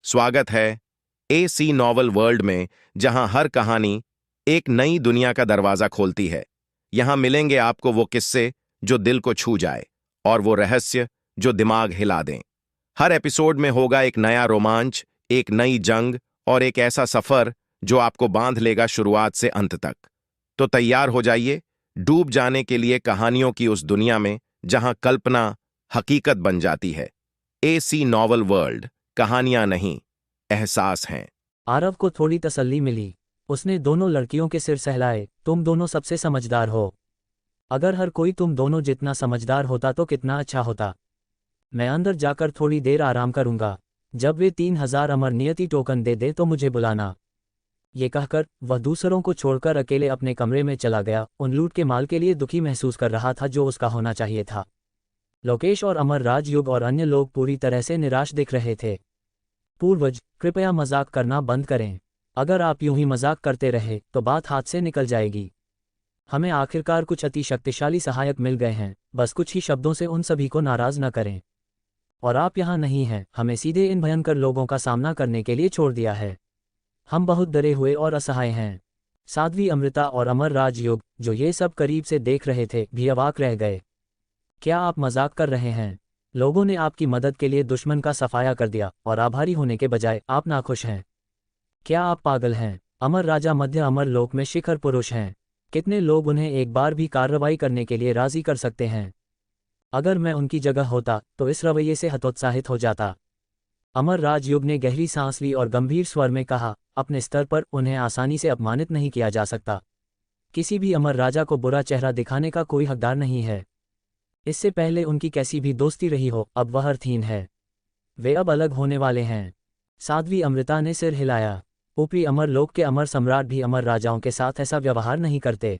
स्वागत है AC novel world में, जहां हर कहानी एक नई दुनिया का दरवाजा खोलती है। यहां मिलेंगे आपको वो किस्से जो दिल को छू जाए और वो रहस्य जो दिमाग हिला दें। हर एपिसोड में होगा एक नया रोमांच, एक नई जंग और एक ऐसा सफर जो आपको बांध लेगा शुरुआत से अंत तक। तो तैयार हो जाइए डूब जाने के लिए कहानियों की उस दुनिया में जहां कल्पना हकीकत बन जाती है। एसी नॉवल वर्ल्ड, कहानियां नहीं, एहसास हैं। आरव को थोड़ी तसल्ली मिली। उसने दोनों लड़कियों के सिर सहलाए। तुम दोनों सबसे समझदार हो। अगर हर कोई तुम दोनों जितना समझदार होता तो कितना अच्छा होता। मैं अंदर जाकर थोड़ी देर आराम करूंगा। जब वे 3000 अमर नियति टोकन दे तो मुझे बुलाना। ये कहकर वह दूसरों को छोड़कर अकेले अपने कमरे में चला गया। उन लूट के माल के लिए दुखी महसूस कर रहा था जो उसका होना चाहिए था। लोकेश और अमर राजयुग और अन्य लोग पूरी तरह से निराश दिख रहे थे। पूर्वज, कृपया मजाक करना बंद करें। अगर आप यूं ही मजाक करते रहे तो बात हाथ से निकल जाएगी। हमें आखिरकार कुछ अति शक्तिशाली सहायक मिल गए हैं, बस कुछ ही शब्दों से उन सभी को नाराज न करें। और आप यहाँ नहीं हैं, हमें सीधे इन भयंकर लोगों का सामना करने के लिए छोड़ दिया है। हम बहुत डरे हुए और असहाय हैं। साध्वी अमृता और अमर राजयोग, जो ये सब करीब से देख रहे थे, भी अवाक रह गए। क्या आप मजाक कर रहे हैं? लोगों ने आपकी मदद के लिए दुश्मन का सफाया कर दिया और आभारी होने के बजाय आप नाखुश हैं। क्या आप पागल हैं? अमर राजा मध्य अमर लोक में शिखर पुरुष हैं। कितने लोग उन्हें एक बार भी कार्रवाई करने के लिए राजी कर सकते हैं? अगर मैं उनकी जगह होता तो इस रवैये से हतोत्साहित हो जाता। अमर राजयुग ने गहरी सांस ली और गंभीर स्वर में कहा, अपने स्तर पर उन्हें आसानी से अपमानित नहीं किया जा सकता। किसी भी अमर राजा को बुरा चेहरा दिखाने का कोई हकदार नहीं है। इससे पहले उनकी कैसी भी दोस्ती रही हो, अब वह अर्थहीन है। वे अब अलग होने वाले हैं। साध्वी अमृता ने सिर हिलाया। ऊपरी अमर लोक के अमर सम्राट भी अमर राजाओं के साथ ऐसा व्यवहार नहीं करते।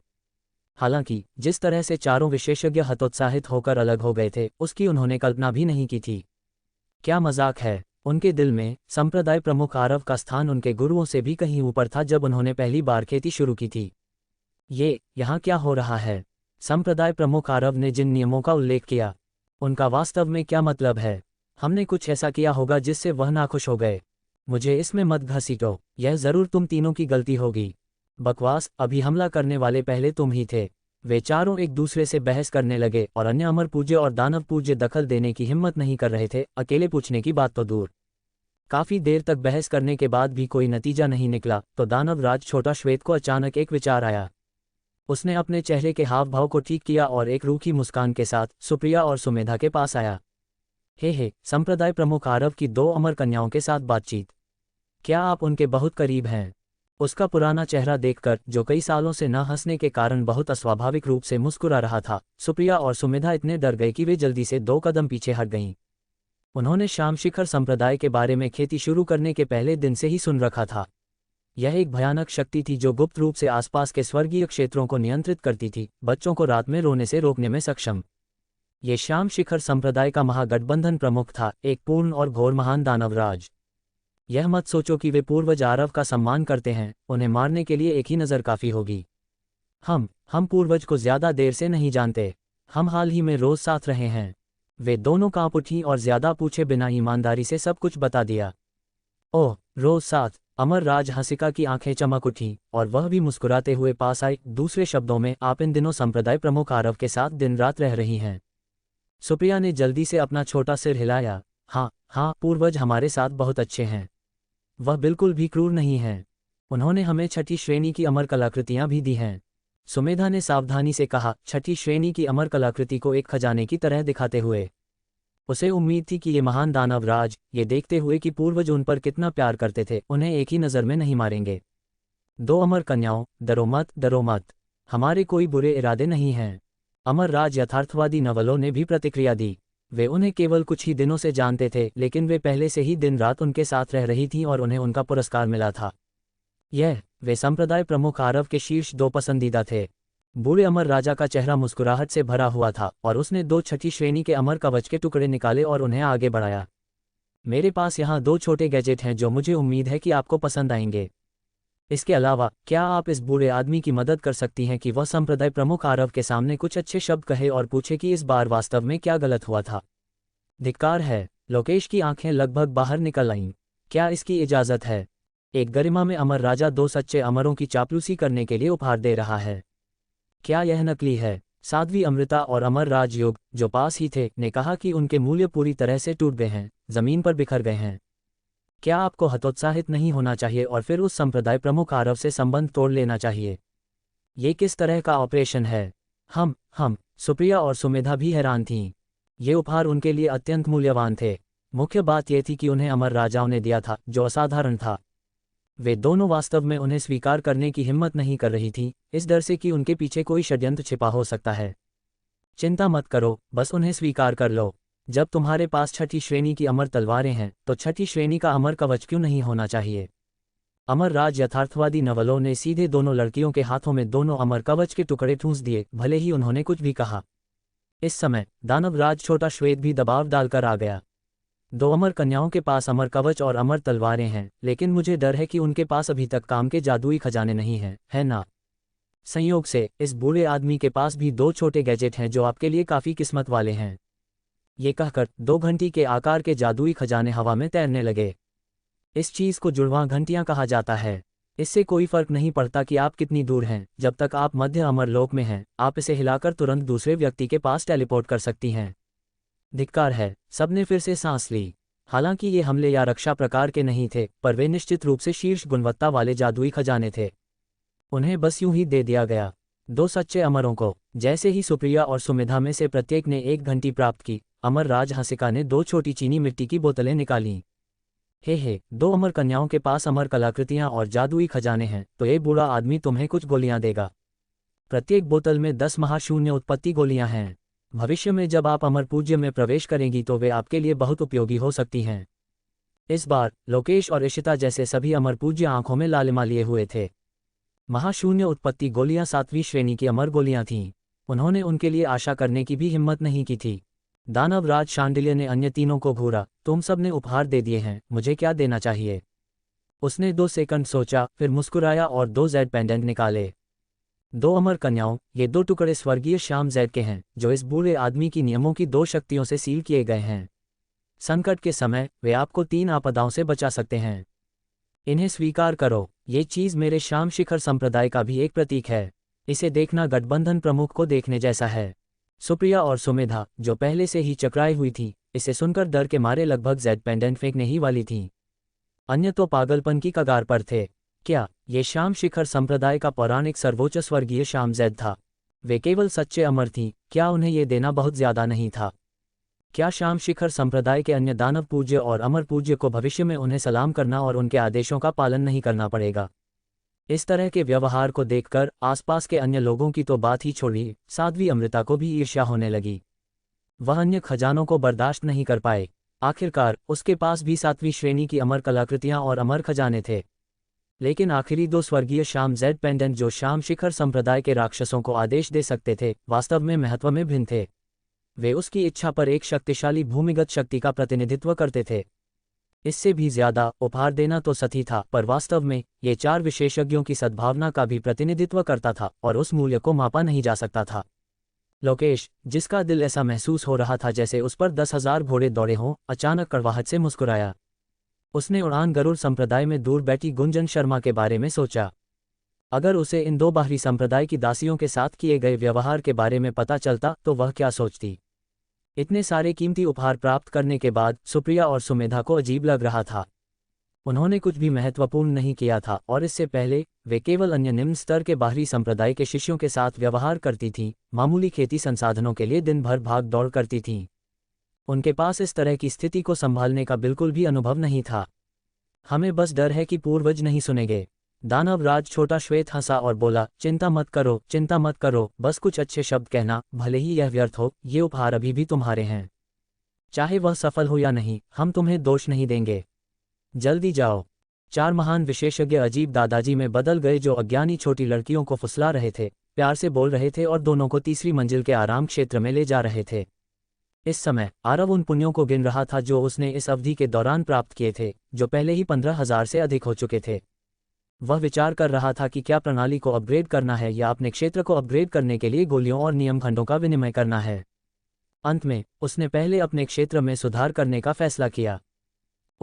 हालांकि जिस तरह से चारों विशेषज्ञ हतोत्साहित होकर अलग हो गए थे, उसकी उन्होंने कल्पना भी नहीं की थी। क्या मजाक है? उनके दिल में संप्रदाय प्रमुख आरव का स्थान उनके गुरुओं से भी कहीं ऊपर था जब उन्होंने पहली बार खेती शुरू की थी। यहाँ क्या हो रहा है? संप्रदाय प्रमुख आरव ने जिन नियमों का उल्लेख किया, उनका वास्तव में क्या मतलब है? हमने कुछ ऐसा किया होगा जिससे वह नाखुश हो गए। मुझे इसमें मत घसीटो, यह जरूर तुम तीनों की गलती होगी। बकवास, अभी हमला करने वाले पहले तुम ही थे। वे चारों एक दूसरे से बहस करने लगे और अन्य अमर पूज्य और दानव पूज्य दखल देने की हिम्मत नहीं कर रहे थे, अकेले पूछने की बात तो दूर। काफी देर तक बहस करने के बाद भी कोई नतीजा नहीं निकला तो दानव राज छोटा श्वेत को अचानक एक विचार आया। उसने अपने चेहरे के हाव भाव को ठीक किया और एक रूखी मुस्कान के साथ सुप्रिया और सुमेधा के पास आया। हे, संप्रदाय प्रमुख आरव की 2 अमर कन्याओं के साथ बातचीत। क्या आप उनके बहुत करीब हैं? उसका पुराना चेहरा देखकर, जो कई सालों से न हंसने के कारण बहुत अस्वाभाविक रूप से मुस्कुरा रहा था, सुप्रिया और सुमेधा इतने डर गए कि वे जल्दी से 2 कदम पीछे हट गईं। उन्होंने श्याम शिखर संप्रदाय के बारे में खेती शुरू करने के पहले दिन से ही सुन रखा था। यह एक भयानक शक्ति थी जो गुप्त रूप से आसपास के स्वर्गीय क्षेत्रों को नियंत्रित करती थी, बच्चों को रात में रोने से रोकने में सक्षम। ये श्याम शिखर संप्रदाय का महागठबंधन प्रमुख था, एक पूर्ण और घोर महान दानवराज। यह मत सोचो कि वे पूर्वज आरव का सम्मान करते हैं, उन्हें मारने के लिए एक ही नज़र काफ़ी होगी। हम पूर्वज को ज़्यादा देर से नहीं जानते। हम हाल ही में रोज़ साथ रहे हैं। वे दोनों कांप उठी और ज़्यादा पूछे बिना ईमानदारी से सब कुछ बता दिया। ओह, रोज़ साथ? अमर राज हंसिका की आंखें चमक उठीं और वह भी मुस्कुराते हुए पास आई। दूसरे शब्दों में, आप इन दिनों संप्रदाय प्रमुख आरव के साथ दिन रात रह रही हैं। सुप्रिया ने जल्दी से अपना छोटा सिर हिलाया। हाँ, पूर्वज हमारे साथ बहुत अच्छे हैं। वह बिल्कुल भी क्रूर नहीं हैं। उन्होंने हमें 6ठी श्रेणी की अमर कलाकृतियां भी दी हैं। सुमेधा ने सावधानी से कहा, 6ठी श्रेणी की अमर कलाकृति को एक खजाने की तरह दिखाते हुए। उसे उम्मीद थी कि ये महान दानव राज, ये देखते हुए कि पूर्वज उन पर कितना प्यार करते थे, उन्हें एक ही नज़र में नहीं मारेंगे। 2 अमर कन्याओं, डरो मत। हमारे कोई बुरे इरादे नहीं हैं। अमर राज यथार्थवादी नवलों ने भी प्रतिक्रिया दी। वे उन्हें केवल कुछ ही दिनों से जानते थे, लेकिन वे पहले से ही दिन रात उनके साथ रह रही थीं और उन्हें उनका पुरस्कार मिला था। वे संप्रदाय प्रमुख आरव के शीर्ष 2 पसंदीदा थे। बूढ़े अमर राजा का चेहरा मुस्कुराहट से भरा हुआ था और उसने 2 छठी श्रेणी के अमर कवच के टुकड़े निकाले और उन्हें आगे बढ़ाया। मेरे पास यहाँ 2 छोटे गैजेट हैं जो मुझे उम्मीद है कि आपको पसंद आएंगे। इसके अलावा, क्या आप इस बूढ़े आदमी की मदद कर सकती हैं कि वह संप्रदाय प्रमुख आरव के सामने कुछ अच्छे शब्द कहे और पूछे कि इस बार वास्तव में क्या गलत हुआ था? धिक्कार है। लोकेश की आंखें लगभग बाहर निकल आईं। क्या इसकी इजाज़त है? एक गरिमा में अमर राजा दो सच्चे अमरों की चापलूसी करने के लिए उपहार दे रहा है। क्या यह नकली है? साध्वी अमृता और अमर राजयोग, जो पास ही थे, ने कहा कि उनके मूल्य पूरी तरह से टूट गए हैं, जमीन पर बिखर गए हैं। क्या आपको हतोत्साहित नहीं होना चाहिए और फिर उस संप्रदाय प्रमुख आरव से संबंध तोड़ लेना चाहिए? ये किस तरह का ऑपरेशन है? हम सुप्रिया और सुमेधा भी हैरान थीं। ये उपहार उनके लिए अत्यंत मूल्यवान थे। मुख्य बात यह थी कि उन्हें अमर राजाओं ने दिया था, जो असाधारण था। वे दोनों वास्तव में उन्हें स्वीकार करने की हिम्मत नहीं कर रही थीं, इस डर से कि उनके पीछे कोई षड्यंत्र छिपा हो सकता है। चिंता मत करो, बस उन्हें स्वीकार कर लो। जब तुम्हारे पास छठी श्रेणी की अमर तलवारें हैं, तो छठी श्रेणी का अमर कवच क्यों नहीं होना चाहिए? अमर राज यथार्थवादी नवलों ने सीधे दोनों लड़कियों के हाथों में दोनों अमर कवच के टुकड़े ठूंस दिए, भले ही उन्होंने कुछ भी कहा। इस समय दानव राज छोटा श्वेत भी दबाव डालकर आ गया। दो अमर कन्याओं के पास अमर कवच और अमर तलवारें हैं, लेकिन मुझे डर है कि उनके पास अभी तक काम के जादुई खजाने नहीं हैं, है ना? संयोग से इस बूढ़े आदमी के पास भी दो छोटे गैजेट हैं जो आपके लिए काफ़ी किस्मत वाले हैं। ये कहकर दो घंटी के आकार के जादुई खजाने हवा में तैरने लगे। इस चीज़ को जुड़वां घंटियां कहा जाता है। इससे कोई फर्क नहीं पड़ता कि आप कितनी दूर हैं, जब तक आप मध्य अमरलोक में हैं, आप इसे हिलाकर तुरंत दूसरे व्यक्ति के पास टेलीपोर्ट कर सकती हैं। धिक्कार है, सबने फिर से सांस ली। हालांकि ये हमले या रक्षा प्रकार के नहीं थे, पर वे निश्चित रूप से शीर्ष गुणवत्ता वाले जादुई खजाने थे। उन्हें बस यूं ही दे दिया गया। दो सच्चे अमरों को। जैसे ही सुप्रिया और सुमेधा में से प्रत्येक ने एक घंटी प्राप्त की, अमर राज हंसिका ने दो छोटी चीनी मिट्टी की बोतलें निकालीं। हे, दो अमर कन्याओं के पास अमर कलाकृतियां और जादुई खजाने हैं, तो ये बूढ़ा आदमी तुम्हें कुछ गोलियां देगा। प्रत्येक बोतल में 10 महाशून्य उत्पत्ति गोलियां हैं। भविष्य में जब आप अमर पूज्य में प्रवेश करेंगी तो वे आपके लिए बहुत उपयोगी हो सकती हैं। इस बार लोकेश और इशिता जैसे सभी अमर पूज्य आंखों में लालिमा लिए हुए थे। महाशून्य उत्पत्ति गोलियां 7वीं श्रेणी की अमर गोलियां थीं। उन्होंने उनके लिए आशा करने की भी हिम्मत नहीं की थी। दानव राज शांडिल्य ने अन्य तीनों को घूरा, तुम सब ने उपहार दे दिए हैं, मुझे क्या देना चाहिए? उसने 2 सेकंड सोचा, फिर मुस्कुराया और 2 जेड पेंडेंट निकाले। 2 अमर कन्याओं, ये 2 टुकड़े स्वर्गीय श्याम जेड के हैं, जो इस बूढ़े आदमी की नियमों की 2 शक्तियों से सील किए गए हैं। संकट के समय वे आपको 3 आपदाओं से बचा सकते हैं। इन्हें स्वीकार करो। ये चीज़ मेरे श्याम शिखर संप्रदाय का भी एक प्रतीक है। इसे देखना गठबंधन प्रमुख को देखने जैसा है। सुप्रिया और सुमेधा, जो पहले से ही चकराई हुई थी, इसे सुनकर डर के मारे लगभग जेड पेंडेंट फेंकने ही वाली थीं। अन्य तो पागलपन की कगार पर थे। क्या ये श्याम शिखर संप्रदाय का पौराणिक सर्वोच्च स्वर्गीय श्याम जेड था? वे केवल सच्चे अमर थीं, क्या उन्हें ये देना बहुत ज्यादा नहीं था? क्या श्याम शिखर संप्रदाय के अन्य दानव पूज्य और अमर पूज्य को भविष्य में उन्हें सलाम करना और उनके आदेशों का पालन नहीं करना पड़ेगा? इस तरह के व्यवहार को देखकर आसपास के अन्य लोगों की तो बात ही छोड़िए, साध्वी अमृता को भी ईर्ष्या होने लगी। वह अन्य खजानों को बर्दाश्त नहीं कर पाए। आखिरकार उसके पास भी 7वीं श्रेणी की अमर कलाकृतियां और अमर खजाने थे। लेकिन आखिरी 2 स्वर्गीय श्याम जेड पेंडेंट जो श्याम शिखर संप्रदाय के राक्षसों को आदेश दे सकते थे, वास्तव में महत्व में भिन्न थे। वे उसकी इच्छा पर एक शक्तिशाली भूमिगत शक्ति का प्रतिनिधित्व करते थे। इससे भी ज्यादा उपहार देना तो सही था, पर वास्तव में ये 4 विशेषज्ञों की सद्भावना का भी प्रतिनिधित्व करता था और उस मूल्य को मापा नहीं जा सकता था। लोकेश, जिसका दिल ऐसा महसूस हो रहा था जैसे उस पर 10,000 घोड़े दौड़े हों, अचानक कड़वाहट से मुस्कुराया। उसने उड़ान गरुड़ संप्रदाय में दूर बैठी गुंजन शर्मा के बारे में सोचा। अगर उसे इन 2 बाहरी संप्रदाय की दासियों के साथ किए गए व्यवहार के बारे में पता चलता तो वह क्या सोचती? इतने सारे कीमती उपहार प्राप्त करने के बाद सुप्रिया और सुमेधा को अजीब लग रहा था। उन्होंने कुछ भी महत्वपूर्ण नहीं किया था और इससे पहले वे केवल अन्य निम्न स्तर के बाहरी संप्रदाय के शिष्यों के साथ व्यवहार करती थीं, मामूली खेती संसाधनों के लिए दिन भर भाग दौड़ करती थीं। उनके पास इस तरह की स्थिति को संभालने का बिल्कुल भी अनुभव नहीं था। हमें बस डर है कि पूर्वज नहीं सुनेंगे। दानव राज छोटा श्वेत हंसा और बोला, चिंता मत करो, बस कुछ अच्छे शब्द कहना, भले ही यह व्यर्थ हो, ये उपहार अभी भी तुम्हारे हैं। चाहे वह सफल हो या नहीं, हम तुम्हें दोष नहीं देंगे। जल्दी जाओ। 4 महान विशेषज्ञ अजीब दादाजी में बदल गए जो अज्ञानी छोटी लड़कियों को फुसला रहे थे, प्यार से बोल रहे थे और दोनों को तीसरी मंजिल के आराम क्षेत्र में ले जा रहे थे। इस समय आरव उन पुण्यों को गिन रहा था जो उसने इस अवधि के दौरान प्राप्त किए थे, जो पहले ही 15,000 से अधिक हो चुके थे। वह विचार कर रहा था कि क्या प्रणाली को अपग्रेड करना है या अपने क्षेत्र को अपग्रेड करने के लिए गोलियों और नियम खंडों का विनिमय करना है। अंत में उसने पहले अपने क्षेत्र में सुधार करने का फैसला किया।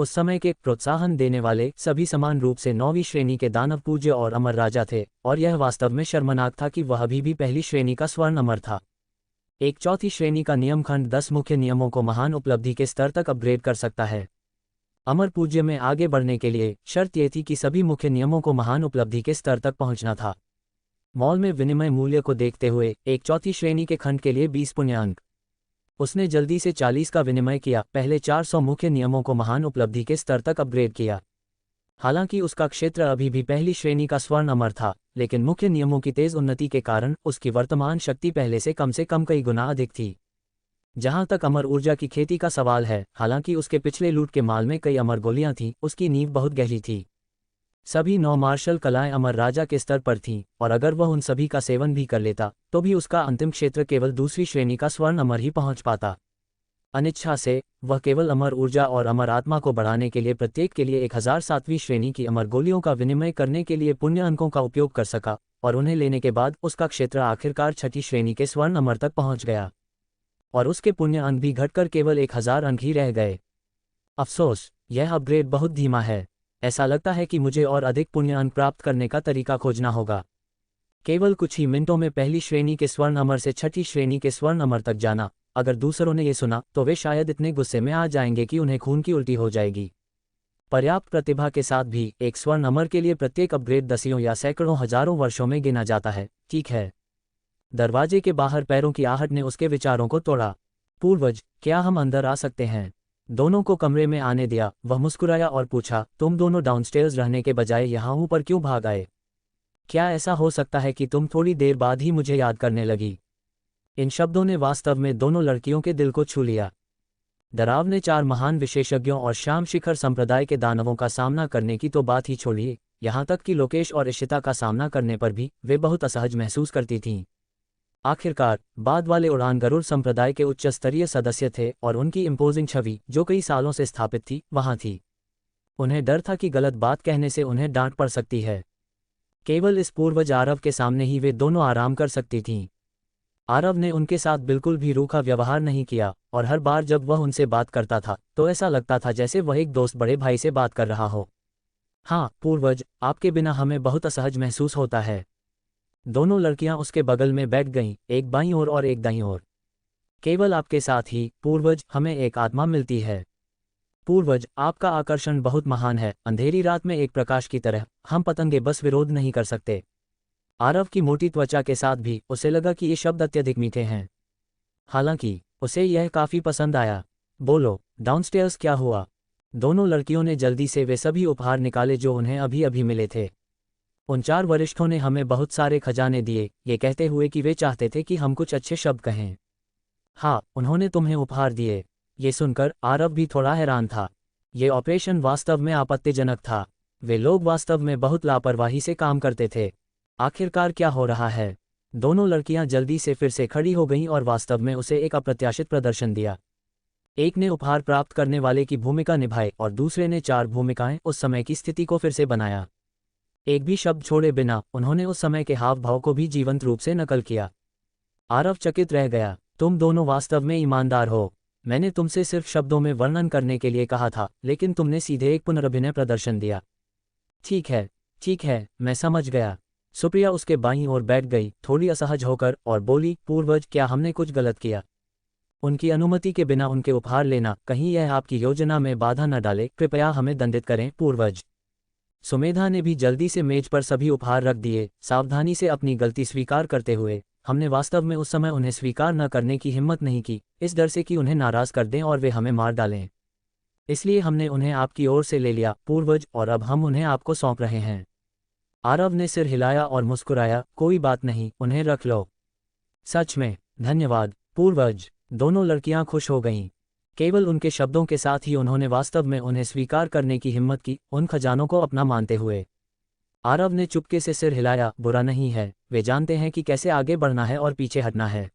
उस समय के प्रोत्साहन देने वाले सभी समान रूप से 9वीं श्रेणी के दानव पूज्य और अमर राजा थे, और यह वास्तव में शर्मनाक था कि वह अभी भी पहली श्रेणी का स्वर्ण अमर था। एक चौथी श्रेणी का नियमखंड 10 मुख्य नियमों को महान उपलब्धि के स्तर तक अपग्रेड कर सकता है। अमर पूज्य में आगे बढ़ने के लिए शर्त ये थी कि सभी मुख्य नियमों को महान उपलब्धि के स्तर तक पहुंचना था। मॉल में विनिमय मूल्य को देखते हुए एक चौथी श्रेणी के खंड के लिए 20 पुण्य अंक। उसने जल्दी से 40 का विनिमय किया, पहले 400 मुख्य नियमों को महान उपलब्धि के स्तर तक अपग्रेड किया। हालांकि उसका क्षेत्र अभी भी पहली श्रेणी का स्वर्ण अमर था, लेकिन मुख्य नियमों की तेज उन्नति के कारण उसकी वर्तमान शक्ति पहले से कम कई गुना अधिक थी। जहां तक अमर ऊर्जा की खेती का सवाल है, हालांकि उसके पिछले लूट के माल में कई अमर गोलियां थीं, उसकी नींव बहुत गहरी थी। सभी 9 मार्शल कलाएं अमर राजा के स्तर पर थीं, और अगर वह उन सभी का सेवन भी कर लेता तो भी उसका अंतिम क्षेत्र केवल दूसरी श्रेणी का स्वर्ण अमर ही पहुंच पाता। अनिच्छा से वह केवल अमर ऊर्जा और अमर आत्मा को बढ़ाने के लिए प्रत्येक के लिए 1007वीं श्रेणी की अमर गोलियों का विनिमय करने के लिए पुण्य अंकों का उपयोग कर सका, और उन्हें लेने के बाद उसका क्षेत्र आखिरकार छठी श्रेणी के स्वर्ण अमर तक पहुंच गया, और उसके पुण्य अंक भी घटकर केवल 1000 अंक ही रह गए। अफसोस, यह अपग्रेड बहुत धीमा है। ऐसा लगता है कि मुझे और अधिक पुण्य अंक प्राप्त करने का तरीका खोजना होगा। केवल कुछ ही मिनटों में पहली श्रेणी के स्वर्ण अमर से छठी श्रेणी के स्वर्ण अमर तक जाना। अगर दूसरों ने ये सुना तो वे शायद इतने गुस्से में आ जाएंगे कि उन्हें खून की उल्टी हो जाएगी। पर्याप्त प्रतिभा के साथ भी एक स्वर्ण अमर के लिए प्रत्येक अपग्रेड दसियों या सैकड़ों हजारों वर्षों में गिना जाता है। ठीक है। दरवाजे के बाहर पैरों की आहट ने उसके विचारों को तोड़ा। पूर्वज, क्या हम अंदर आ सकते हैं? दोनों को कमरे में आने दिया। वह मुस्कुराया और पूछा, तुम दोनों डाउनस्टेयर्स रहने के बजाय यहाँ ऊपर क्यों भाग आए? क्या ऐसा हो सकता है कि तुम थोड़ी देर बाद ही मुझे याद करने लगी? इन शब्दों ने वास्तव में दोनों लड़कियों के दिल को छू लिया। डरावने 4 महान विशेषज्ञों और श्याम शिखर संप्रदाय के दानवों का सामना करने की तो बात ही छोड़िए, यहाँ तक कि लोकेश और इशिता का सामना करने पर भी वे बहुत असहज महसूस करती थीं। आखिरकार बाद वाले उड़ान गरुड़ संप्रदाय के उच्च स्तरीय सदस्य थे, और उनकी इम्पोजिंग छवि जो कई सालों से स्थापित थी वहाँ थी। उन्हें डर था कि गलत बात कहने से उन्हें डांट पड़ सकती है। केवल इस पूर्वज आरव के सामने ही वे दोनों आराम कर सकती थीं। आरव ने उनके साथ बिल्कुल भी रूखा व्यवहार नहीं किया, और हर बार जब वह उनसे बात करता था तो ऐसा लगता था जैसे वह एक दोस्त बड़े भाई से बात कर रहा हो। हाँ पूर्वज, आपके बिना हमें बहुत असहज महसूस होता है। दोनों लड़कियां उसके बगल में बैठ गईं, एक बाईं ओर और एक दाईं ओर। केवल आपके साथ ही पूर्वज हमें एक आत्मा मिलती है। पूर्वज, आपका आकर्षण बहुत महान है। अंधेरी रात में एक प्रकाश की तरह हम पतंगे बस विरोध नहीं कर सकते। आरव की मोटी त्वचा के साथ भी उसे लगा कि ये शब्द अत्यधिक मीठे हैं। हालांकि उसे यह काफी पसंद आया। बोलो, डाउनस्टेयर्स क्या हुआ? दोनों लड़कियों ने जल्दी से वे सभी उपहार निकाले जो उन्हें अभी अभी मिले थे। उन 4 वरिष्ठों ने हमें बहुत सारे खजाने दिए, ये कहते हुए कि वे चाहते थे कि हम कुछ अच्छे शब्द कहें। हाँ, उन्होंने तुम्हें उपहार दिए। ये सुनकर आरव भी थोड़ा हैरान था। ये ऑपरेशन वास्तव में आपत्तिजनक था। वे लोग वास्तव में बहुत लापरवाही से काम करते थे। आखिरकार क्या हो रहा है? दोनों लड़कियां जल्दी से फिर से खड़ी हो गईं और वास्तव में उसे एक अप्रत्याशित प्रदर्शन दिया। एक ने उपहार प्राप्त करने वाले की भूमिका निभाई और दूसरे ने 4 भूमिकाएं उस समय की स्थिति को फिर से बनाया। एक भी शब्द छोड़े बिना उन्होंने उस समय के हाव भाव को भी जीवंत रूप से नकल किया। आरव चकित रह गया। तुम दोनों वास्तव में ईमानदार हो। मैंने तुमसे सिर्फ शब्दों में वर्णन करने के लिए कहा था, लेकिन तुमने सीधे एक पुनरअभिनय प्रदर्शन दिया। ठीक है, मैं समझ गया। सुप्रिया उसके बाईं ओर बैठ गई, थोड़ी असहज होकर, और बोली, पूर्वज, क्या हमने कुछ गलत किया? उनकी अनुमति के बिना उनके उपहार लेना, कहीं यह आपकी योजना में बाधा न डाले? कृपया हमें दंडित करें पूर्वज। सुमेधा ने भी जल्दी से मेज पर सभी उपहार रख दिए, सावधानी से अपनी गलती स्वीकार करते हुए। हमने वास्तव में उस समय उन्हें स्वीकार न करने की हिम्मत नहीं की, इस डर से कि उन्हें नाराज कर दें और वे हमें मार डालें। इसलिए हमने उन्हें आपकी ओर से ले लिया पूर्वज, और अब हम उन्हें आपको सौंप रहे हैं। आरव ने सिर हिलाया और मुस्कुराया, कोई बात नहीं, उन्हें रख लो। सच में, धन्यवाद पूर्वज। दोनों लड़कियां खुश हो गईं। केवल उनके शब्दों के साथ ही उन्होंने वास्तव में उन्हें स्वीकार करने की हिम्मत की, उन खजानों को अपना मानते हुए। आरव ने चुपके से सिर हिलाया, बुरा नहीं है, वे जानते हैं कि कैसे आगे बढ़ना है और पीछे हटना है।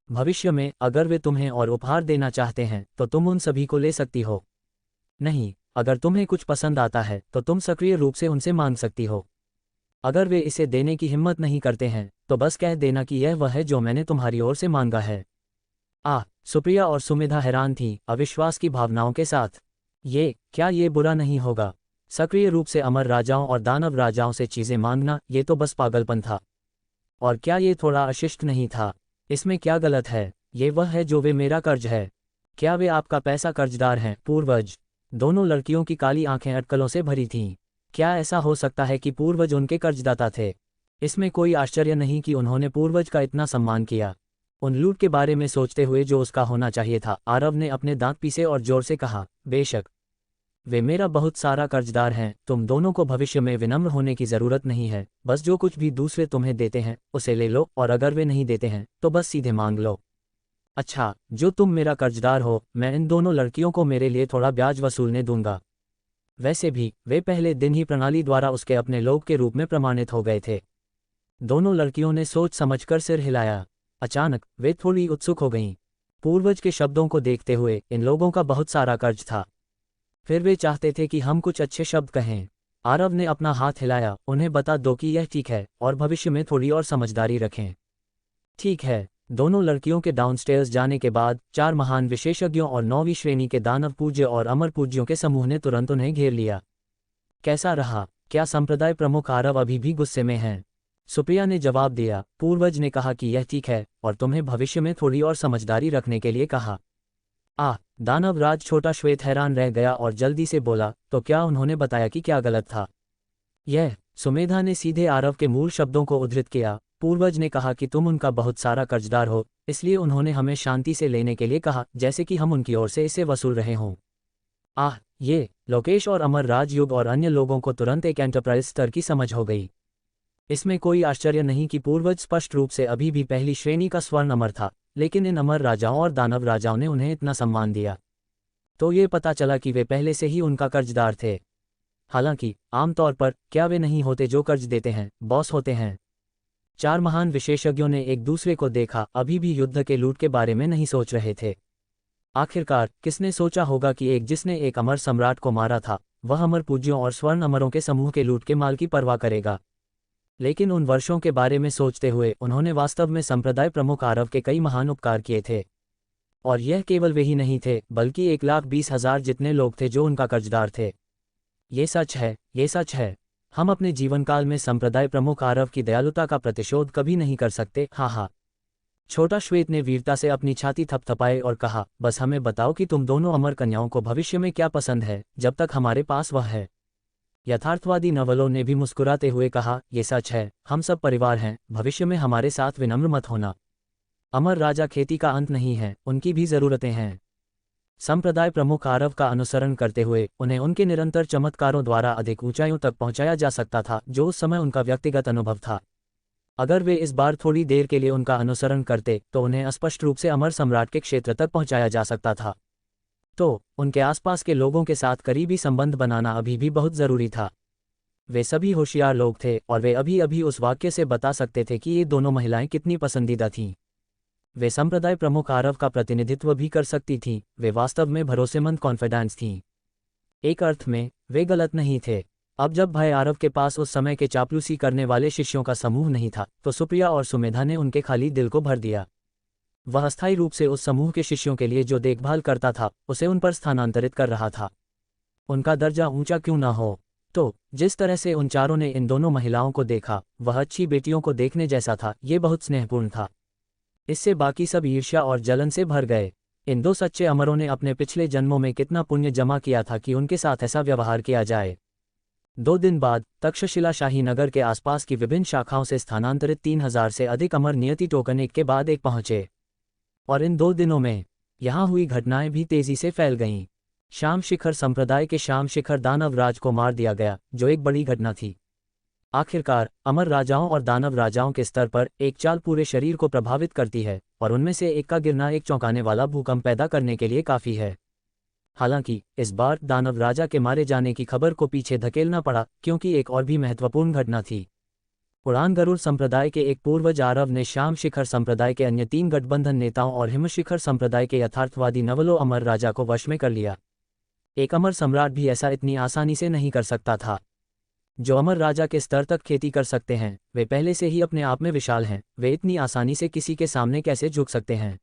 भविष्य में अगर वे तुम्हें और उपहार देना चाहते हैं तो तुम उन सभी को ले सकती हो। नहीं, अगर तुम्हें कुछ पसंद आता है तो तुम सक्रिय रूप से उनसे मांग सकती हो। अगर वे इसे देने की हिम्मत नहीं करते हैं तो बस कह देना कि यह वह है जो मैंने तुम्हारी ओर से मांगा है। सुप्रिया और सुमेधा हैरान थीं, अविश्वास की भावनाओं के साथ। क्या ये बुरा नहीं होगा? सक्रिय रूप से अमर राजाओं और दानव राजाओं से चीजें मांगना, ये तो बस पागलपन था। और क्या ये थोड़ा अशिष्ट नहीं था? इसमें क्या गलत है? ये वह है जो वे मेरा कर्ज है। क्या वे आपका पैसा कर्जदार हैं? पूर्वज। दोनों लड़कियों की काली आंखें अटकलों से भरी थीं। क्या ऐसा हो सकता है कि पूर्वज उनके कर्जदाता थे? इसमें कोई आश्चर्य नहीं कि उन्होंने पूर्वज का इतना सम्मान किया। उन लूट के बारे में सोचते हुए जो उसका होना चाहिए था, आरव ने अपने दांत पीसे और जोर से कहा, बेशक वे मेरा बहुत सारा कर्जदार हैं। तुम दोनों को भविष्य में विनम्र होने की जरूरत नहीं है। बस जो कुछ भी दूसरे तुम्हें देते हैं उसे ले लो, और अगर वे नहीं देते हैं तो बस सीधे मांग लो। अच्छा, जो तुम मेरा कर्जदार हो, मैं इन दोनों लड़कियों को मेरे लिए थोड़ा ब्याज वसूलने दूंगा। वैसे भी वे पहले दिन ही प्रणाली द्वारा उसके अपने लोग के रूप में प्रमाणित हो गए थे। दोनों लड़कियों ने सोच समझकर सिर हिलाया। अचानक वे थोड़ी उत्सुक हो गईं। पूर्वज के शब्दों को देखते हुए इन लोगों का बहुत सारा कर्ज था। फिर वे चाहते थे कि हम कुछ अच्छे शब्द कहें। आरव ने अपना हाथ हिलाया, उन्हें बता दो कि यह ठीक है, और भविष्य में थोड़ी और समझदारी रखें। ठीक है। दोनों लड़कियों के डाउनस्टेयर्स जाने के बाद 4 महान विशेषज्ञों और 9वीं श्रेणी के दानव पूज्य और अमर पूज्यों के समूह ने तुरंत उन्हें घेर लिया। कैसा रहा? क्या संप्रदाय प्रमुख आरव अभी भी गुस्से में हैं? सुप्रिया ने जवाब दिया, पूर्वज ने कहा कि यह ठीक है, और तुम्हें भविष्य में थोड़ी और समझदारी रखने के लिए कहा। दानवराज छोटा श्वेत हैरान रह गया और जल्दी से बोला, तो क्या उन्होंने बताया कि क्या गलत था? सुमेधा ने सीधे आरव के मूल शब्दों को उद्धृत किया, पूर्वज ने कहा कि तुम उनका बहुत सारा कर्जदार हो, इसलिए उन्होंने हमें शांति से लेने के लिए कहा, जैसे कि हम उनकी ओर से इसे वसूल रहे हों। लोकेश और अमर राजयुग और अन्य लोगों को तुरंत एक एंटरप्राइज स्तर की समझ हो गई। इसमें कोई आश्चर्य नहीं कि पूर्वज स्पष्ट रूप से अभी भी पहली श्रेणी का स्वर्ण अमर था, लेकिन इन अमर राजाओं और दानव राजाओं ने उन्हें इतना सम्मान दिया, तो ये पता चला कि वे पहले से ही उनका कर्जदार थे। हालांकि आमतौर पर क्या वे नहीं होते जो कर्ज देते हैं, बॉस होते हैं। 4 महान विशेषज्ञों ने एक दूसरे को देखा, अभी भी युद्ध के लूट के बारे में नहीं सोच रहे थे। आखिरकार किसने सोचा होगा कि एक जिसने एक अमर सम्राट को मारा था, वह अमर पूज्यों और स्वर्ण अमरों के समूह के लूट के माल की परवाह करेगा? लेकिन उन वर्षों के बारे में सोचते हुए उन्होंने वास्तव में संप्रदाय प्रमुख आरव के कई महान उपकार किए थे। और यह केवल वे ही नहीं थे, बल्कि 1,20,000 जितने लोग थे जो उनका कर्जदार थे। ये सच है, ये सच है। हम अपने जीवनकाल में संप्रदाय प्रमुख आरव की दयालुता का प्रतिशोध कभी नहीं कर सकते। हाँ। छोटा श्वेत ने वीरता से अपनी छाती थपथपाई और कहा, बस हमें बताओ कि तुम दोनों अमर कन्याओं को भविष्य में क्या पसंद है, जब तक हमारे पास वह है। यथार्थवादी नवलों ने भी मुस्कुराते हुए कहा, ये सच है, हम सब परिवार हैं, भविष्य में हमारे साथ विनम्र मत होना। अमर राजा खेती का अंत नहीं है, उनकी भी जरूरतें हैं। संप्रदाय प्रमुख आरव का अनुसरण करते हुए उन्हें उनके निरंतर चमत्कारों द्वारा अधिक ऊंचाइयों तक पहुंचाया जा सकता था, जो उस समय उनका व्यक्तिगत अनुभव था। अगर वे इस बार थोड़ी देर के लिए उनका अनुसरण करते तो उन्हें स्पष्ट रूप से अमर सम्राट के क्षेत्र तक पहुंचाया जा सकता था। तो उनके आसपास के लोगों के साथ करीबी संबंध बनाना अभी भी बहुत जरूरी था। वे सभी होशियार लोग थे, और वे अभी अभी उस वाक्य से बता सकते थे कि ये दोनों महिलाएं कितनी पसंदीदा थीं। वे संप्रदाय प्रमुख आरव का प्रतिनिधित्व भी कर सकती थीं, वे वास्तव में भरोसेमंद कॉन्फिडेंस थीं। एक अर्थ में वे गलत नहीं थे। अब जब भाई आरव के पास उस समय के चापलूसी करने वाले शिष्यों का समूह नहीं था, तो सुप्रिया और सुमेधा ने उनके खाली दिल को भर दिया। वह अस्थायी रूप से उस समूह के शिष्यों के लिए जो देखभाल करता था, उसे उन पर स्थानांतरित कर रहा था। उनका दर्जा ऊंचा क्यों ना हो। तो जिस तरह से उन चारों ने इन दोनों महिलाओं को देखा, वह अच्छी बेटियों को देखने जैसा था, ये बहुत स्नेहपूर्ण था। इससे बाकी सब ईर्ष्या और जलन से भर गए। इन 2 सच्चे अमरों ने अपने पिछले जन्मों में कितना पुण्य जमा किया था कि उनके साथ ऐसा व्यवहार किया जाए। 2 दिन बाद तक्षशिला शाही नगर के आसपास की विभिन्न शाखाओं से स्थानांतरित 3,000 से अधिक अमर नियति टोकन एक के बाद एक पहुंचे। और इन 2 दिनों में यहाँ हुई घटनाएं भी तेजी से फैल गईं। श्याम शिखर संप्रदाय के श्याम शिखर दानव राज को मार दिया गया, जो एक बड़ी घटना थी। आखिरकार अमर राजाओं और दानव राजाओं के स्तर पर एक चाल पूरे शरीर को प्रभावित करती है, और उनमें से एक का गिरना एक चौंकाने वाला भूकंप पैदा करने के लिए काफी है। हालांकि इस बार दानव राजा के मारे जाने की खबर को पीछे धकेलना पड़ा, क्योंकि एक और भी महत्वपूर्ण घटना थी। उड़ान गरुड़ संप्रदाय के एक पूर्वज आरव ने श्याम शिखर संप्रदाय के अन्य 3 गठबंधन नेताओं और हिमशिखर संप्रदाय के यथार्थवादी नवलों अमर राजा को वश में कर लिया। एक अमर सम्राट भी ऐसा इतनी आसानी से नहीं कर सकता था। जो अमर राजा के स्तर तक खेती कर सकते हैं, वे पहले से ही अपने आप में विशाल हैं, वे इतनी आसानी से किसी के सामने कैसे झुक सकते हैं?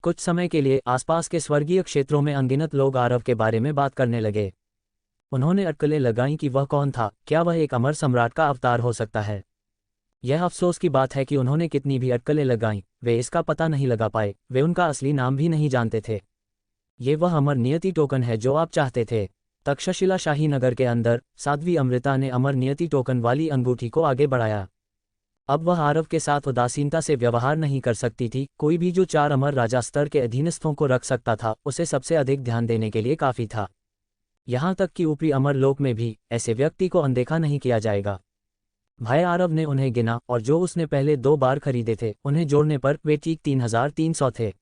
कुछ समय के लिए आसपास के स्वर्गीय क्षेत्रों में अनगिनत लोग आरव के बारे में बात करने लगे। उन्होंने अटकलें लगाईं कि वह कौन था, क्या वह एक अमर सम्राट का अवतार हो सकता है। यह अफसोस की बात है कि उन्होंने कितनी भी अटकलें लगाईं, वे इसका पता नहीं लगा पाए, वे उनका असली नाम भी नहीं जानते थे। ये वह अमर नियति टोकन है जो आप चाहते थे। तक्षशिला शाही नगर के अंदर साध्वी अमृता ने अमर नियति टोकन वाली अंगूठी को आगे बढ़ाया। अब वह आरव के साथ उदासीनता से व्यवहार नहीं कर सकती थी। कोई भी जो 4 अमर राजा स्तर के अधीनस्थों को रख सकता था, उसे सबसे अधिक ध्यान देने के लिए काफी था। यहाँ तक कि ऊपरी अमर लोक में भी ऐसे व्यक्ति को अनदेखा नहीं किया जाएगा। भाई आरव ने उन्हें गिना और जो उसने पहले 2 बार खरीदे थे, उन्हें जोड़ने पर वे ठीक 3300 थे।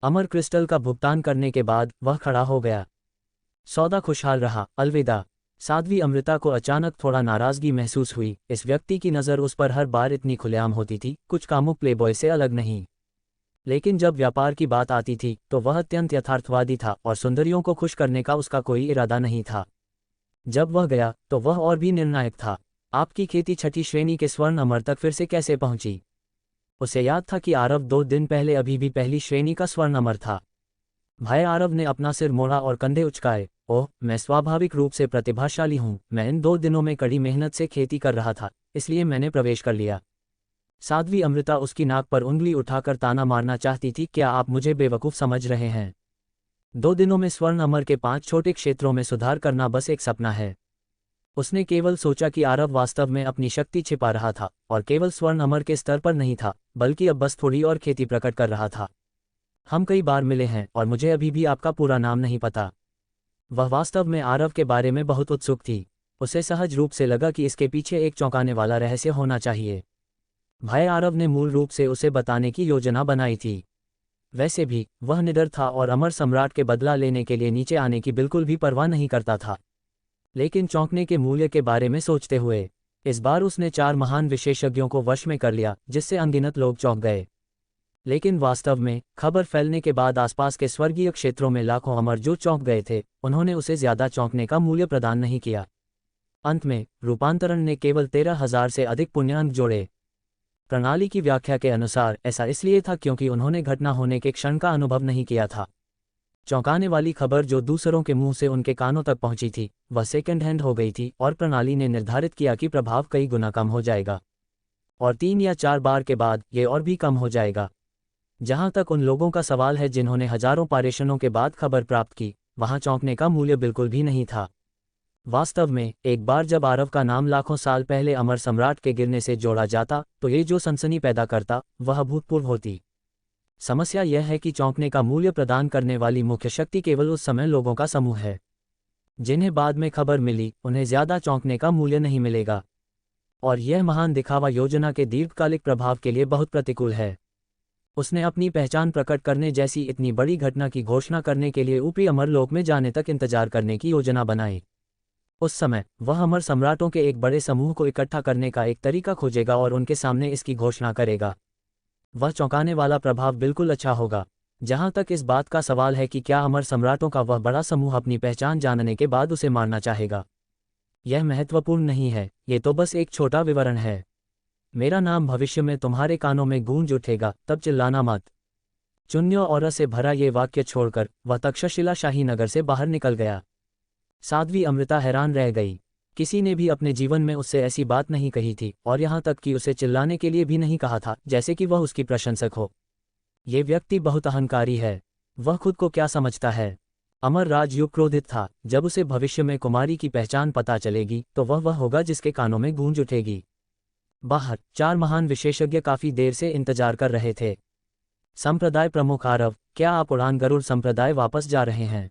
अमर क्रिस्टल का भुगतान करने के बाद वह खड़ा हो गया। सौदा खुशहाल रहा, अलविदा। साध्वी अमृता को अचानक थोड़ा नाराजगी महसूस हुई। इस व्यक्ति की नज़र उस पर हर बार इतनी खुलेआम होती थी, कुछ कामुक प्लेबॉय से अलग नहीं। लेकिन जब व्यापार की बात आती थी तो वह अत्यंत यथार्थवादी था और सुंदरियों को खुश करने का उसका कोई इरादा नहीं था। जब वह गया तो वह और भी निर्णायक था। आपकी खेती 6ठी श्रेणी के स्वर्ण अमर तक फिर से कैसे पहुंची? उसे याद था कि आरव 2 दिन पहले अभी भी पहली श्रेणी का स्वर्ण अमर था। भाई आरव ने अपना सिर मोड़ा और कंधे उचकाए। ओह, मैं स्वाभाविक रूप से प्रतिभाशाली हूँ। मैं इन 2 दिनों में कड़ी मेहनत से खेती कर रहा था, इसलिए मैंने प्रवेश कर लिया। साध्वी अमृता उसकी नाक पर उंगली उठाकर ताना मारना चाहती थी। क्या आप मुझे बेवकूफ़ समझ रहे हैं? 2 दिनों में स्वर्ण अमर के 5 छोटे क्षेत्रों में सुधार करना बस एक सपना है। उसने केवल सोचा कि आरव वास्तव में अपनी शक्ति छिपा रहा था और केवल स्वर्ण अमर के स्तर पर नहीं था, बल्कि अब बस थोड़ी और खेती प्रकट कर रहा था। हम कई बार मिले हैं और मुझे अभी भी आपका पूरा नाम नहीं पता। वह वास्तव में आरव के बारे में बहुत उत्सुक थी। उसे सहज रूप से लगा कि इसके पीछे एक चौंकाने वाला रहस्य होना चाहिए। भाई आरव ने मूल रूप से उसे बताने की योजना बनाई थी। वैसे भी वह निडर था और अमर सम्राट के बदला लेने के लिए नीचे आने की बिल्कुल भी परवाह नहीं करता था। लेकिन चौंकने के मूल्य के बारे में सोचते हुए इस बार उसने 4 महान विशेषज्ञों को वश में कर लिया, जिससे अनगिनत लोग चौंक गए। लेकिन वास्तव में खबर फैलने के बाद आसपास के स्वर्गीय क्षेत्रों में लाखों अमर जो चौंक गए थे, उन्होंने उसे ज्यादा चौंकने का मूल्य प्रदान नहीं किया। अंत में रूपांतरण ने केवल 13,000 से अधिक पुण्यांक जोड़े। प्रणाली की व्याख्या के अनुसार ऐसा इसलिए था क्योंकि उन्होंने घटना होने के क्षण का अनुभव नहीं किया था। चौंकाने वाली खबर जो दूसरों के मुंह से उनके कानों तक पहुंची थी, वह सेकंड हैंड हो गई थी और प्रणाली ने निर्धारित किया कि प्रभाव कई गुना कम हो जाएगा और 3 या 4 बार के बाद ये और भी कम हो जाएगा। जहां तक उन लोगों का सवाल है जिन्होंने हजारों पारेषणों के बाद खबर प्राप्त की, वहां चौंकने का मूल्य बिल्कुल भी नहीं था। वास्तव में एक बार जब आरव का नाम लाखों साल पहले अमर सम्राट के गिरने से जोड़ा जाता तो ये जो सनसनी पैदा करता वह अभूतपूर्व होती। समस्या यह है कि चौंकने का मूल्य प्रदान करने वाली मुख्य शक्ति केवल उस समय लोगों का समूह है। जिन्हें बाद में खबर मिली, उन्हें ज्यादा चौंकने का मूल्य नहीं मिलेगा। और यह महान दिखावा योजना के दीर्घकालिक प्रभाव के लिए बहुत प्रतिकूल है। उसने अपनी पहचान प्रकट करने जैसी इतनी बड़ी घटना की घोषणा करने के लिए ऊपरी अमरलोक में जाने तक इंतजार करने की योजना बनाई। उस समय वह अमर सम्राटों के एक बड़े समूह को इकट्ठा करने का एक तरीका खोजेगा और उनके सामने इसकी घोषणा करेगा। वह चौंकाने वाला प्रभाव बिल्कुल अच्छा होगा। जहां तक इस बात का सवाल है कि क्या अमर सम्राटों का वह बड़ा समूह अपनी पहचान जानने के बाद उसे मारना चाहेगा, यह महत्वपूर्ण नहीं है, ये तो बस एक छोटा विवरण है। मेरा नाम भविष्य में तुम्हारे कानों में गूंज उठेगा, तब चिल्लाना मत। चुन्नियों और से भरा ये वाक्य छोड़कर वह तक्षशिला शाही नगर से बाहर निकल गया। साध्वी अमृता हैरान रह गई। किसी ने भी अपने जीवन में उससे ऐसी बात नहीं कही थी और यहाँ तक कि उसे चिल्लाने के लिए भी नहीं कहा था, जैसे कि वह उसकी प्रशंसक हो। ये व्यक्ति बहुत अहंकारी है। वह खुद को क्या समझता है? अमर राजयुग क्रोधित था। जब उसे भविष्य में कुमारी की पहचान पता चलेगी तो वह होगा जिसके कानों में गूंज उठेगी। बाहर 4 महान विशेषज्ञ काफी देर से इंतजार कर रहे थे। संप्रदाय प्रमुख आरव, क्या आप उड़ान गरुड़ संप्रदाय वापस जा रहे हैं?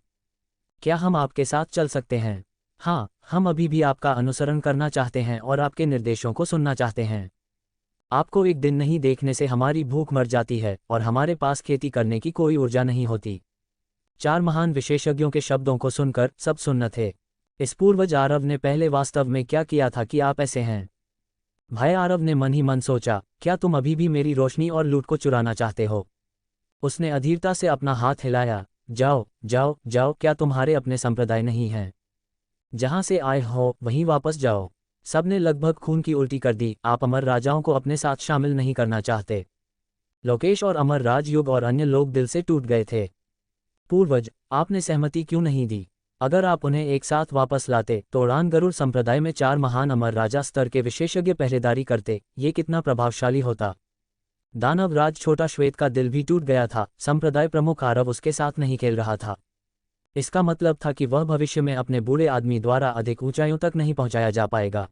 क्या हम आपके साथ चल सकते हैं? हाँ, हम अभी भी आपका अनुसरण करना चाहते हैं और आपके निर्देशों को सुनना चाहते हैं। आपको एक दिन नहीं देखने से हमारी भूख मर जाती है और हमारे पास खेती करने की कोई ऊर्जा नहीं होती। 4 महान विशेषज्ञों के शब्दों को सुनकर सब सुन्न थे। इस पूर्वज आरव ने पहले वास्तव में क्या किया था कि आप ऐसे हैं? भाई आरव ने मन ही मन सोचा, क्या तुम अभी भी मेरी रोशनी और लूट को चुराना चाहते हो? उसने अधीरता से अपना हाथ हिलाया। जाओ जाओ जाओ, क्या तुम्हारे अपने संप्रदाय नहीं हैं? जहां से आए हो वहीं वापस जाओ। सबने लगभग खून की उल्टी कर दी। आप अमर राजाओं को अपने साथ शामिल नहीं करना चाहते? लोकेश और अमर राजयुग और अन्य लोग दिल से टूट गए थे। पूर्वज, आपने सहमति क्यों नहीं दी? अगर आप उन्हें एक साथ वापस लाते तो उड़ान गरुड़ संप्रदाय में 4 महान अमर राजा स्तर के विशेषज्ञ पहरेदारी करते, ये कितना प्रभावशाली होता। दानव राज छोटा श्वेत का दिल भी टूट गया था। संप्रदाय प्रमुख आरव उसके साथ नहीं खेल रहा था। इसका मतलब था कि वह भविष्य में अपने बूढ़े आदमी द्वारा अधिक ऊंचाइयों तक नहीं पहुंचाया जा पाएगा।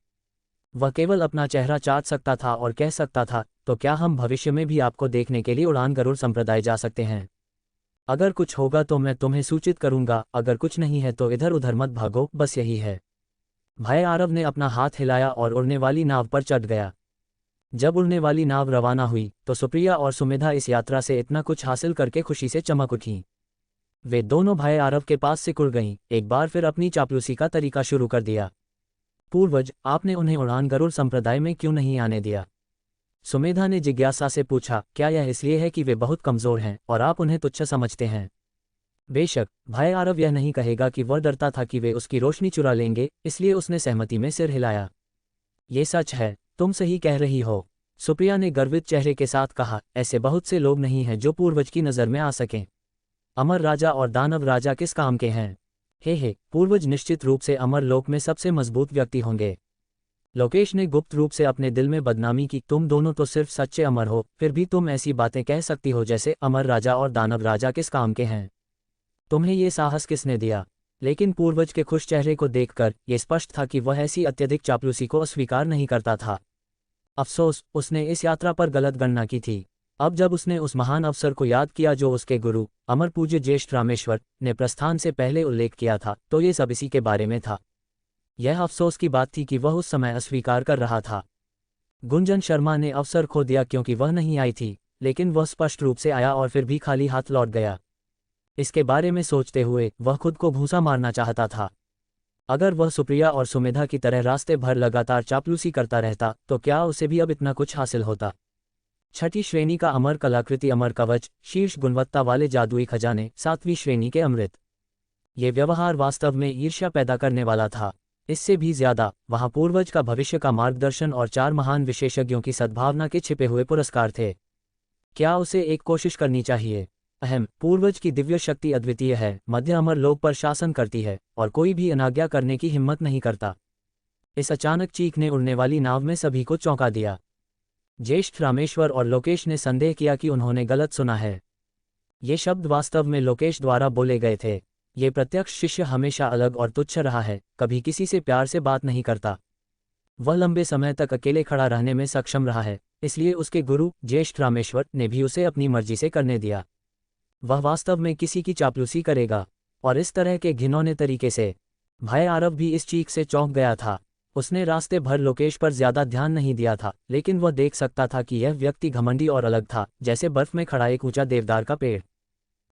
वह केवल अपना चेहरा चाट सकता था और कह सकता था, तो क्या हम भविष्य में भी आपको देखने के लिए उड़ान गरुड़ संप्रदाय जा सकते हैं? अगर कुछ होगा तो मैं तुम्हें सूचित करूंगा, अगर कुछ नहीं है तो इधर उधर मत भागो, बस यही है। भाई आरव ने अपना हाथ हिलाया और उड़ने वाली नाव पर चढ़ गया। जब उड़ने वाली नाव रवाना हुई तो सुप्रिया और सुमेधा इस यात्रा से इतना कुछ हासिल करके खुशी से चमक उठीं। वे दोनों भाई आरव के पास सिकुड़ गईं, एक बार फिर अपनी चापलूसी का तरीका शुरू कर दिया। पूर्वज, आपने उन्हें उड़ान गरुड़ संप्रदाय में क्यों नहीं आने दिया? सुमेधा ने जिज्ञासा से पूछा। क्या यह इसलिए है कि वे बहुत कमजोर हैं और आप उन्हें तुच्छ समझते हैं? बेशक, भाई आरव यह नहीं कहेगा कि वह डरता था कि वे उसकी रोशनी चुरा लेंगे, इसलिए उसने सहमति में सिर हिलाया। ये सच है, तुम सही कह रही हो, सुप्रिया ने गर्वित चेहरे के साथ कहा। ऐसे बहुत से लोग नहीं हैं जो पूर्वज की नज़र में आ सकें। अमर राजा और दानव राजा किस काम के हैं? हे, पूर्वज निश्चित रूप से अमर लोक में सबसे मजबूत व्यक्ति होंगे। लोकेश ने गुप्त रूप से अपने दिल में बदनामी की। तुम दोनों तो सिर्फ सच्चे अमर हो, फिर भी तुम ऐसी बातें कह सकती हो जैसे अमर राजा और दानव राजा किस काम के हैं। तुम्हें ये साहस किसने दिया? लेकिन पूर्वज के खुश चेहरे को देखकर यह स्पष्ट था कि वह ऐसी अत्यधिक चापलूसी को अस्वीकार नहीं करता था। अफसोस, उसने इस यात्रा पर गलत गणना की थी। अब जब उसने उस महान अवसर को याद किया जो उसके गुरु अमर पूज्य ज्येष्ठ रामेश्वर ने प्रस्थान से पहले उल्लेख किया था, तो ये सब इसी के बारे में था। यह अफसोस की बात थी कि वह उस समय अस्वीकार कर रहा था। गुंजन शर्मा ने अवसर खो दिया क्योंकि वह नहीं आई थी, लेकिन वह स्पष्ट रूप से आया और फिर भी खाली हाथ लौट गया। इसके बारे में सोचते हुए वह खुद को भूसा मारना चाहता था। अगर वह सुप्रिया और सुमेधा की तरह रास्ते भर लगातार चापलूसी करता रहता तो क्या उसे भी अब इतना कुछ हासिल होता? छठी श्रेणी का अमर कलाकृति अमर कवच, शीर्ष गुणवत्ता वाले जादुई खजाने, 7वीं श्रेणी के अमृत। ये व्यवहार वास्तव में ईर्ष्या पैदा करने वाला था। इससे भी ज्यादा वहां पूर्वज का भविष्य का मार्गदर्शन और 4 महान विशेषज्ञों की सद्भावना के छिपे हुए पुरस्कार थे। क्या उसे एक कोशिश करनी चाहिए? पूर्वज की दिव्य शक्ति अद्वितीय है, मध्य अमर लोक पर शासन करती है और कोई भी अनाज्ञा करने की हिम्मत नहीं करता। इस अचानक चीख ने उड़ने वाली नाव में सभी को चौंका दिया। ज्येष्ठ रामेश्वर और लोकेश ने संदेह किया कि उन्होंने गलत सुना है। ये शब्द वास्तव में लोकेश द्वारा बोले गए थे। ये प्रत्यक्ष शिष्य हमेशा अलग और तुच्छ रहा है, कभी किसी से प्यार से बात नहीं करता। वह लंबे समय तक अकेले खड़ा रहने में सक्षम रहा है, इसलिए उसके गुरु ज्येष्ठ रामेश्वर ने भी उसे अपनी मर्जी से करने दिया। वह वास्तव में किसी की चापलूसी करेगा, और इस तरह के घिनौने तरीके से। भाई आरव भी इस चीख से चौंक गया था। उसने रास्ते भर लोकेश पर ज्यादा ध्यान नहीं दिया था, लेकिन वह देख सकता था कि यह व्यक्ति घमंडी और अलग था, जैसे बर्फ में खड़ा एक ऊंचा देवदार का पेड़।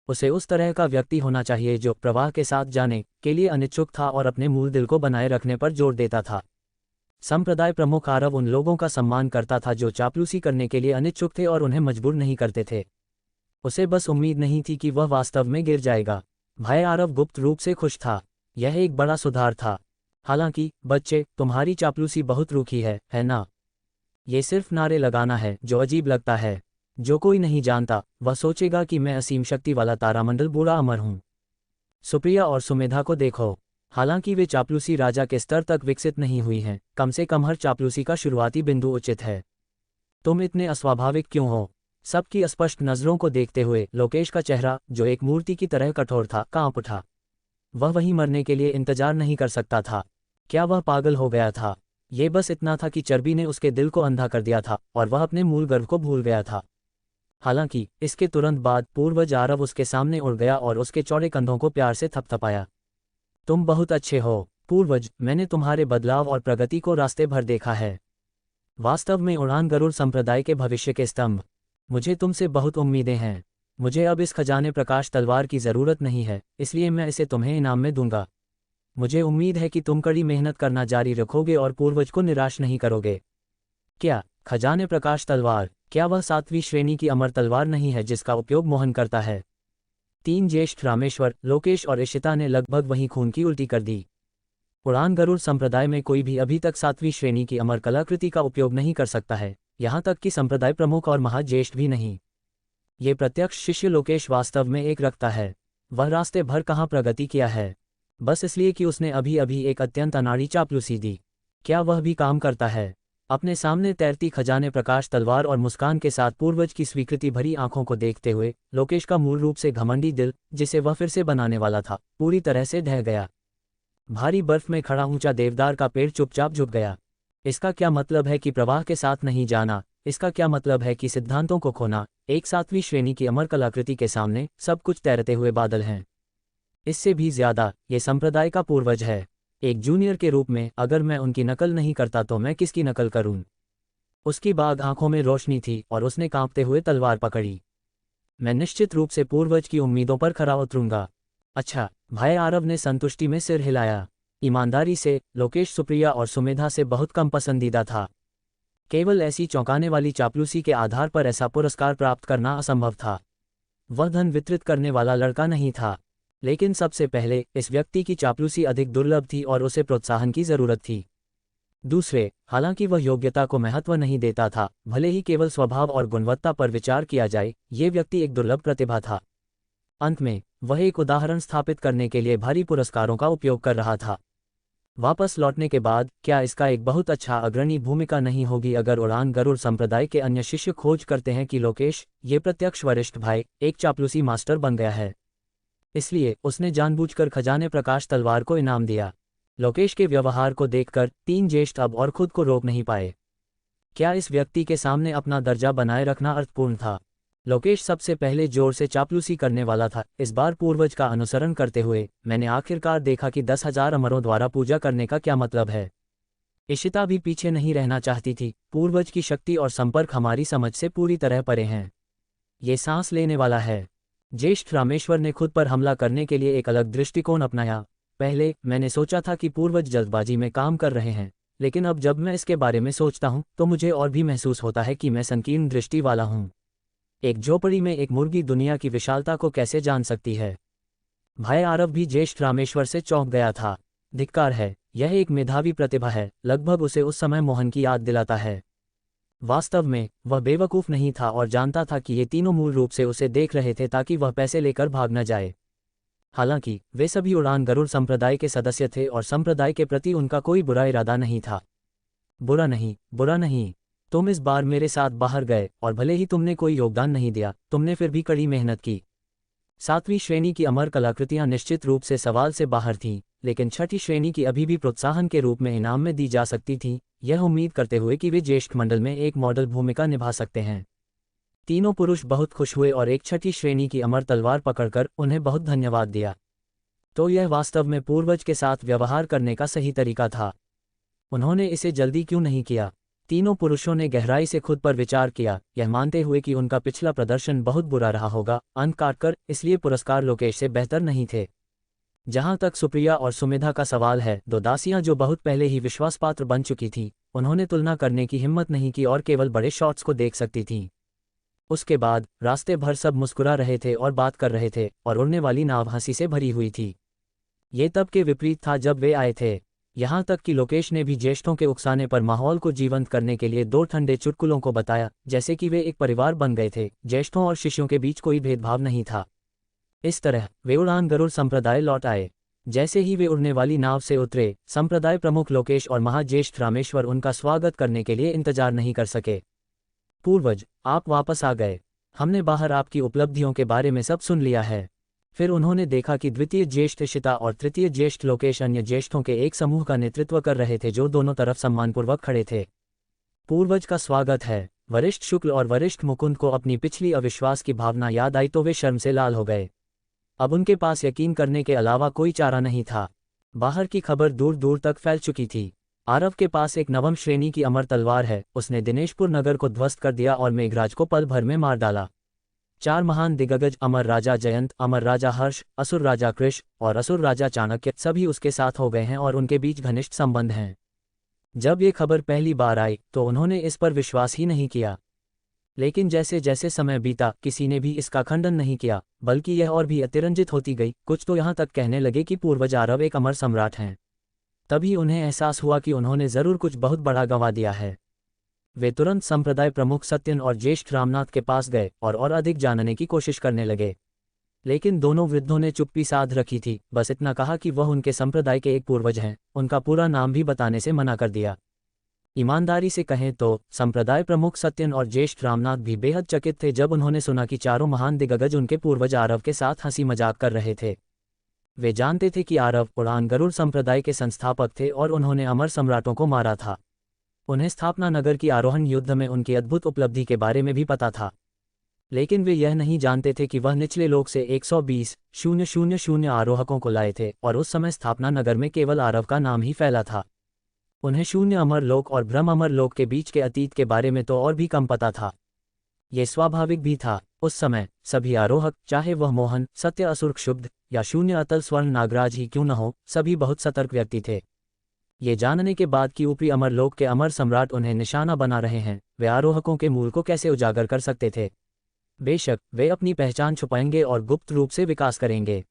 उसे उस तरह का व्यक्ति होना चाहिए जो प्रवाह के साथ जाने के लिए अनिच्छुक था और अपने मूल दिल को बनाए रखने पर जोर देता था। संप्रदाय प्रमुख आरव उन लोगों का सम्मान करता था जो चापलूसी करने के लिए अनिच्छुक थे और उन्हें मजबूर नहीं करते थे। उसे बस उम्मीद नहीं थी कि वह वास्तव में गिर जाएगा। भाई आरव गुप्त रूप से खुश था। यह एक बड़ा सुधार था। हालांकि, बच्चे, तुम्हारी चापलूसी बहुत रूखी है ना? ये सिर्फ नारे लगाना है जो अजीब लगता है। जो कोई नहीं जानता वह सोचेगा कि मैं असीम शक्ति वाला तारामंडल बूढ़ा अमर हूं। सुप्रिया और सुमेधा को देखो। हालांकि वे चापलूसी राजा के स्तर तक विकसित नहीं हुई हैं, कम से कम हर चापलूसी का शुरुआती बिंदु उचित है। तुम इतने अस्वाभाविक क्यों हो? सबकी स्पष्ट नजरों को देखते हुए लोकेश का चेहरा, जो एक मूर्ति की तरह कठोर था, कांप उठा। वह वहीं मरने के लिए इंतजार नहीं कर सकता था। क्या वह पागल हो गया था? ये बस इतना था कि चर्बी ने उसके दिल को अंधा कर दिया था और वह अपने मूल गर्व को भूल गया था। हालांकि, इसके तुरंत बाद पूर्वज आरव उसके सामने उड़ गया और उसके चौड़े कंधों को प्यार से थपथपाया। तुम बहुत अच्छे हो, पूर्वज। मैंने तुम्हारे बदलाव और प्रगति को रास्ते भर देखा है। वास्तव में उड़ान गरुड़ संप्रदाय के भविष्य के स्तंभ। मुझे तुमसे बहुत उम्मीदें हैं। मुझे अब इस खजाने प्रकाश तलवार की ज़रूरत नहीं है, इसलिए मैं इसे तुम्हें इनाम में दूंगा। मुझे उम्मीद है कि तुम कड़ी मेहनत करना जारी रखोगे और पूर्वज को निराश नहीं करोगे। क्या खजाने प्रकाश तलवार? क्या वह 7वीं श्रेणी की अमर तलवार नहीं है जिसका उपयोग मोहन करता है? 3 ज्येष्ठ रामेश्वर, लोकेश और इशिता ने लगभग वहीं खून की उल्टी कर दी। उड़ान गरुड़ संप्रदाय में कोई भी अभी तक 7वीं श्रेणी की अमर कलाकृति का उपयोग नहीं कर सकता है, यहाँ तक कि संप्रदाय प्रमुख और महाज्येष्ठ भी नहीं। ये प्रत्यक्ष शिष्य लोकेश वास्तव में एक रखता है। वह रास्ते भर कहाँ प्रगति किया है, बस इसलिए कि उसने अभी अभी एक अत्यंत अनाड़ी चापलूसी दी। क्या वह भी काम करता है? अपने सामने तैरती खजाने प्रकाश तलवार और मुस्कान के साथ पूर्वज की स्वीकृति भरी आंखों को देखते हुए लोकेश का मूल रूप से घमंडी दिल, जिसे वह फिर से बनाने वाला था, पूरी तरह से ढह गया। भारी बर्फ में खड़ा ऊंचा देवदार का पेड़ चुपचाप झुक गया। इसका क्या मतलब है कि प्रवाह के साथ नहीं जाना? इसका क्या मतलब है कि सिद्धांतों को खोना? एक 7वीं श्रेणी की अमर कलाकृति के सामने सब कुछ तैरते हुए बादल हैं। इससे भी ज्यादा, ये संप्रदाय का पूर्वज है। एक जूनियर के रूप में अगर मैं उनकी नकल नहीं करता तो मैं किसकी नकल करूं? उसकी बाग आंखों में रोशनी थी और उसने कांपते हुए तलवार पकड़ी। मैं निश्चित रूप से पूर्वज की उम्मीदों पर खरा उतरूंगा। अच्छा, भाई आरव ने संतुष्टि में सिर हिलाया। ईमानदारी से, लोकेश सुप्रिया और सुमेधा से बहुत कम पसंदीदा था। केवल ऐसी चौंकाने वाली चापलूसी के आधार पर ऐसा पुरस्कार प्राप्त करना असंभव था। वह धन वितरित करने वाला लड़का नहीं था। लेकिन सबसे पहले, इस व्यक्ति की चापलूसी अधिक दुर्लभ थी और उसे प्रोत्साहन की जरूरत थी। दूसरे, हालांकि वह योग्यता को महत्व नहीं देता था, भले ही केवल स्वभाव और गुणवत्ता पर विचार किया जाए, ये व्यक्ति एक दुर्लभ प्रतिभा था। अंत में, वह एक उदाहरण स्थापित करने के लिए भारी पुरस्कारों का उपयोग कर रहा था। वापस लौटने के बाद, क्या इसका एक बहुत अच्छा अग्रणी भूमिका नहीं होगी अगर उड़ान गरुड़ संप्रदाय के अन्य शिष्य खोज करते हैं कि लोकेश, ये प्रत्यक्ष वरिष्ठ भाई, एक चापलूसी मास्टर बन गया है? इसलिए उसने जानबूझकर खजाने प्रकाश तलवार को इनाम दिया। लोकेश के व्यवहार को देखकर 3 ज्येष्ठ अब और खुद को रोक नहीं पाए। क्या इस व्यक्ति के सामने अपना दर्जा बनाए रखना अर्थपूर्ण था? लोकेश सबसे पहले जोर से चापलूसी करने वाला था। इस बार पूर्वज का अनुसरण करते हुए मैंने आखिरकार देखा कि 10,000 अमरों द्वारा पूजा करने का क्या मतलब है। इशिता भी पीछे नहीं रहना चाहती थी। पूर्वज की शक्ति और संपर्क हमारी समझ से पूरी तरह परे हैं। ये सांस लेने वाला है। ज्येष्ठ रामेश्वर ने खुद पर हमला करने के लिए एक अलग दृष्टिकोण अपनाया। पहले मैंने सोचा था कि पूर्वज जल्दबाजी में काम कर रहे हैं, लेकिन अब जब मैं इसके बारे में सोचता हूं तो मुझे और भी महसूस होता है कि मैं संकीर्ण दृष्टि वाला हूं। एक झोपड़ी में एक मुर्गी दुनिया की विशालता को कैसे जान सकती है? भाई आरव भी ज्येष्ठ रामेश्वर से चौंक गया था। धिक्कार है, यह एक मेधावी प्रतिभा है, लगभग उसे उस समय मोहन की याद दिलाता है। वास्तव में वह बेवकूफ़ नहीं था और जानता था कि ये तीनों मूल रूप से उसे देख रहे थे ताकि वह पैसे लेकर भाग न जाए। हालांकि वे सभी उड़ान गरुड़ संप्रदाय के सदस्य थे और संप्रदाय के प्रति उनका कोई बुरा इरादा नहीं था। बुरा नहीं, बुरा नहीं। तुम इस बार मेरे साथ बाहर गए और भले ही तुमने कोई योगदान नहीं दिया, तुमने फिर भी कड़ी मेहनत की। 7वीं श्रेणी की अमर कलाकृतियां निश्चित रूप से सवाल से बाहर थीं, लेकिन 6ठी श्रेणी की अभी भी प्रोत्साहन के रूप में इनाम में दी जा सकती थीं, यह उम्मीद करते हुए कि वे ज्येष्ठ मंडल में एक मॉडल भूमिका निभा सकते हैं। तीनों पुरुष बहुत खुश हुए और एक 6ठी श्रेणी की अमर तलवार पकड़कर उन्हें बहुत धन्यवाद दिया। तो यह वास्तव में पूर्वज के साथ व्यवहार करने का सही तरीका था। उन्होंने इसे जल्दी क्यों नहीं किया? तीनों पुरुषों ने गहराई से खुद पर विचार किया, यह मानते हुए कि उनका पिछला प्रदर्शन बहुत बुरा रहा होगा, अंक काटकर, इसलिए पुरस्कार लोकेश से बेहतर नहीं थे। जहां तक सुप्रिया और सुमेधा का सवाल है, 2 दासियां जो बहुत पहले ही विश्वासपात्र बन चुकी थीं, उन्होंने तुलना करने की हिम्मत नहीं की और केवल बड़े शॉट्स को देख सकती थीं। उसके बाद रास्ते भर सब मुस्कुरा रहे थे और बात कर रहे थे और उड़ने वाली नाव हंसी से भरी हुई थी। ये तब के विपरीत था जब वे आए थे। यहाँ तक कि लोकेश ने भी ज्येष्ठों के उकसाने पर माहौल को जीवंत करने के लिए 2 ठंडे चुटकुलों को बताया, जैसे कि वे एक परिवार बन गए थे। ज्येष्ठों और शिष्यों के बीच कोई भेदभाव नहीं था। इस तरह वे उड़ान गरुड़ संप्रदाय लौट आए। जैसे ही वे उड़ने वाली नाव से उतरे, संप्रदाय प्रमुख लोकेश और महाज्येष्ठ रामेश्वर उनका स्वागत करने के लिए इंतजार नहीं कर सके। पूर्वज, आप वापस आ गए। हमने बाहर आपकी उपलब्धियों के बारे में सब सुन लिया है। फिर उन्होंने देखा कि द्वितीय ज्येष्ठ इशिता और तृतीय ज्येष्ठ लोकेश अन्य ज्येष्ठों के एक समूह का नेतृत्व कर रहे थे जो दोनों तरफ सम्मानपूर्वक खड़े थे। पूर्वज का स्वागत है। वरिष्ठ शुक्ल और वरिष्ठ मुकुंद को अपनी पिछली अविश्वास की भावना याद आई तो वे शर्म से लाल हो गए। अब उनके पास यकीन करने के अलावा कोई चारा नहीं था। बाहर की खबर दूर दूर तक फैल चुकी थी। आरव के पास एक 9वीं श्रेणी की अमर तलवार है। उसने दिनेशपुर नगर को ध्वस्त कर दिया और मेघराज को पल भर में मार डाला। 4 महान दिग्गज, अमर राजा जयंत, अमर राजा हर्ष, असुर राजा कृष और असुर राजा चाणक्य, सभी उसके साथ हो गए हैं और उनके बीच घनिष्ठ संबंध हैं। जब ये खबर पहली बार आई तो उन्होंने इस पर विश्वास ही नहीं किया। लेकिन जैसे जैसे समय बीता, किसी ने भी इसका खंडन नहीं किया, बल्कि यह और भी अतिरंजित होती गई। कुछ तो यहाँ तक कहने लगे कि पूर्वज आरव एक अमर सम्राट हैं। तभी उन्हें एहसास हुआ कि उन्होंने जरूर कुछ बहुत बड़ा गंवा दिया है। वे तुरंत संप्रदाय प्रमुख सत्यन और ज्येष्ठ रामनाथ के पास गए और अधिक जानने की कोशिश करने लगे। लेकिन दोनों वृद्धों ने चुप्पी साध रखी थी, बस इतना कहा कि वह उनके संप्रदाय के एक पूर्वज हैं, उनका पूरा नाम भी बताने से मना कर दिया। ईमानदारी से कहें तो संप्रदाय प्रमुख सत्यन और ज्येष्ठ रामनाथ भी बेहद चकित थे जब उन्होंने सुना कि चारों महान दिग्गज उनके पूर्वज आरव के साथ हंसी मजाक कर रहे थे। वे जानते थे कि आरव उड़ान गरुड़ संप्रदाय के संस्थापक थे और उन्होंने अमर सम्राटों को मारा था। उन्हें स्थापना नगर की आरोहण युद्ध में उनकी अद्भुत उपलब्धि के बारे में भी पता था, लेकिन वे यह नहीं जानते थे कि वह निचले लोक से 120,000 आरोहकों को लाए थे और उस समय स्थापना नगर में केवल आरव का नाम ही फैला था। उन्हें शून्य अमर लोक और ब्रह्म अमर लोक के बीच के अतीत के बारे में तो और भी कम पता था। ये स्वाभाविक भी था। उस समय सभी आरोहक, चाहे वह मोहन, सत्य, असुर, क्षुब्ध या शून्य अतल स्वर्ण नागराज ही क्यों न हो, सभी बहुत सतर्क व्यक्ति थे। ये जानने के बाद कि ऊपरी अमर लोक के अमर सम्राट उन्हें निशाना बना रहे हैं, वे आरोहकों के मूल को कैसे उजागर कर सकते थे। बेशक वे अपनी पहचान छुपाएंगे और गुप्त रूप से विकास करेंगे।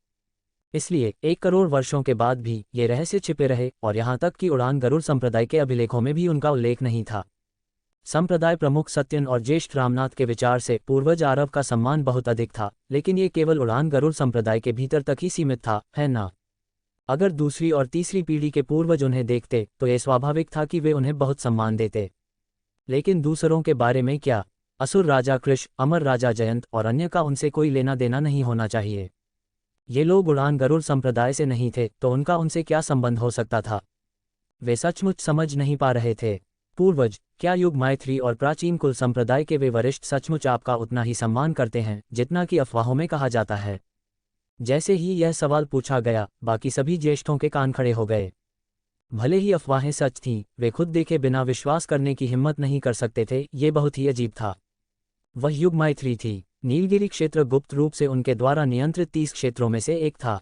इसलिए 1 करोड़ वर्षों के बाद भी ये रहस्य छिपे रहे और यहाँ तक कि उड़ान गरुड़ संप्रदाय के अभिलेखों में भी उनका उल्लेख नहीं था। संप्रदाय प्रमुख सत्यन और ज्येष्ठ रामनाथ के विचार से पूर्वज आरव का सम्मान बहुत अधिक था, लेकिन ये केवल उड़ान गरुड़ संप्रदाय के भीतर तक ही सीमित था, है ना? अगर दूसरी और तीसरी पीढ़ी के पूर्वज उन्हें देखते तो ये स्वाभाविक था कि वे उन्हें बहुत सम्मान देते। लेकिन दूसरों के बारे में क्या? असुर राजा कृष, अमर राजा जयंत और अन्य का उनसे कोई लेना देना नहीं होना चाहिए। ये लोग उड़ान गरुड़ संप्रदाय से नहीं थे तो उनका उनसे क्या संबंध हो सकता था? वे सचमुच समझ नहीं पा रहे थे। पूर्वज, क्या युग, मैत्री और प्राचीन कुल संप्रदाय के वे वरिष्ठ सचमुच आपका उतना ही सम्मान करते हैं जितना कि अफवाहों में कहा जाता है? जैसे ही यह सवाल पूछा गया, बाकी सभी ज्येष्ठों के कान खड़े हो गए। भले ही अफवाहें सच थीं, वे खुद देखे बिना विश्वास करने की हिम्मत नहीं कर सकते थे। ये बहुत ही अजीब था। वह युग मैत्री थी। नीलगिरी क्षेत्र गुप्त रूप से उनके द्वारा नियंत्रित 30 क्षेत्रों में से एक था,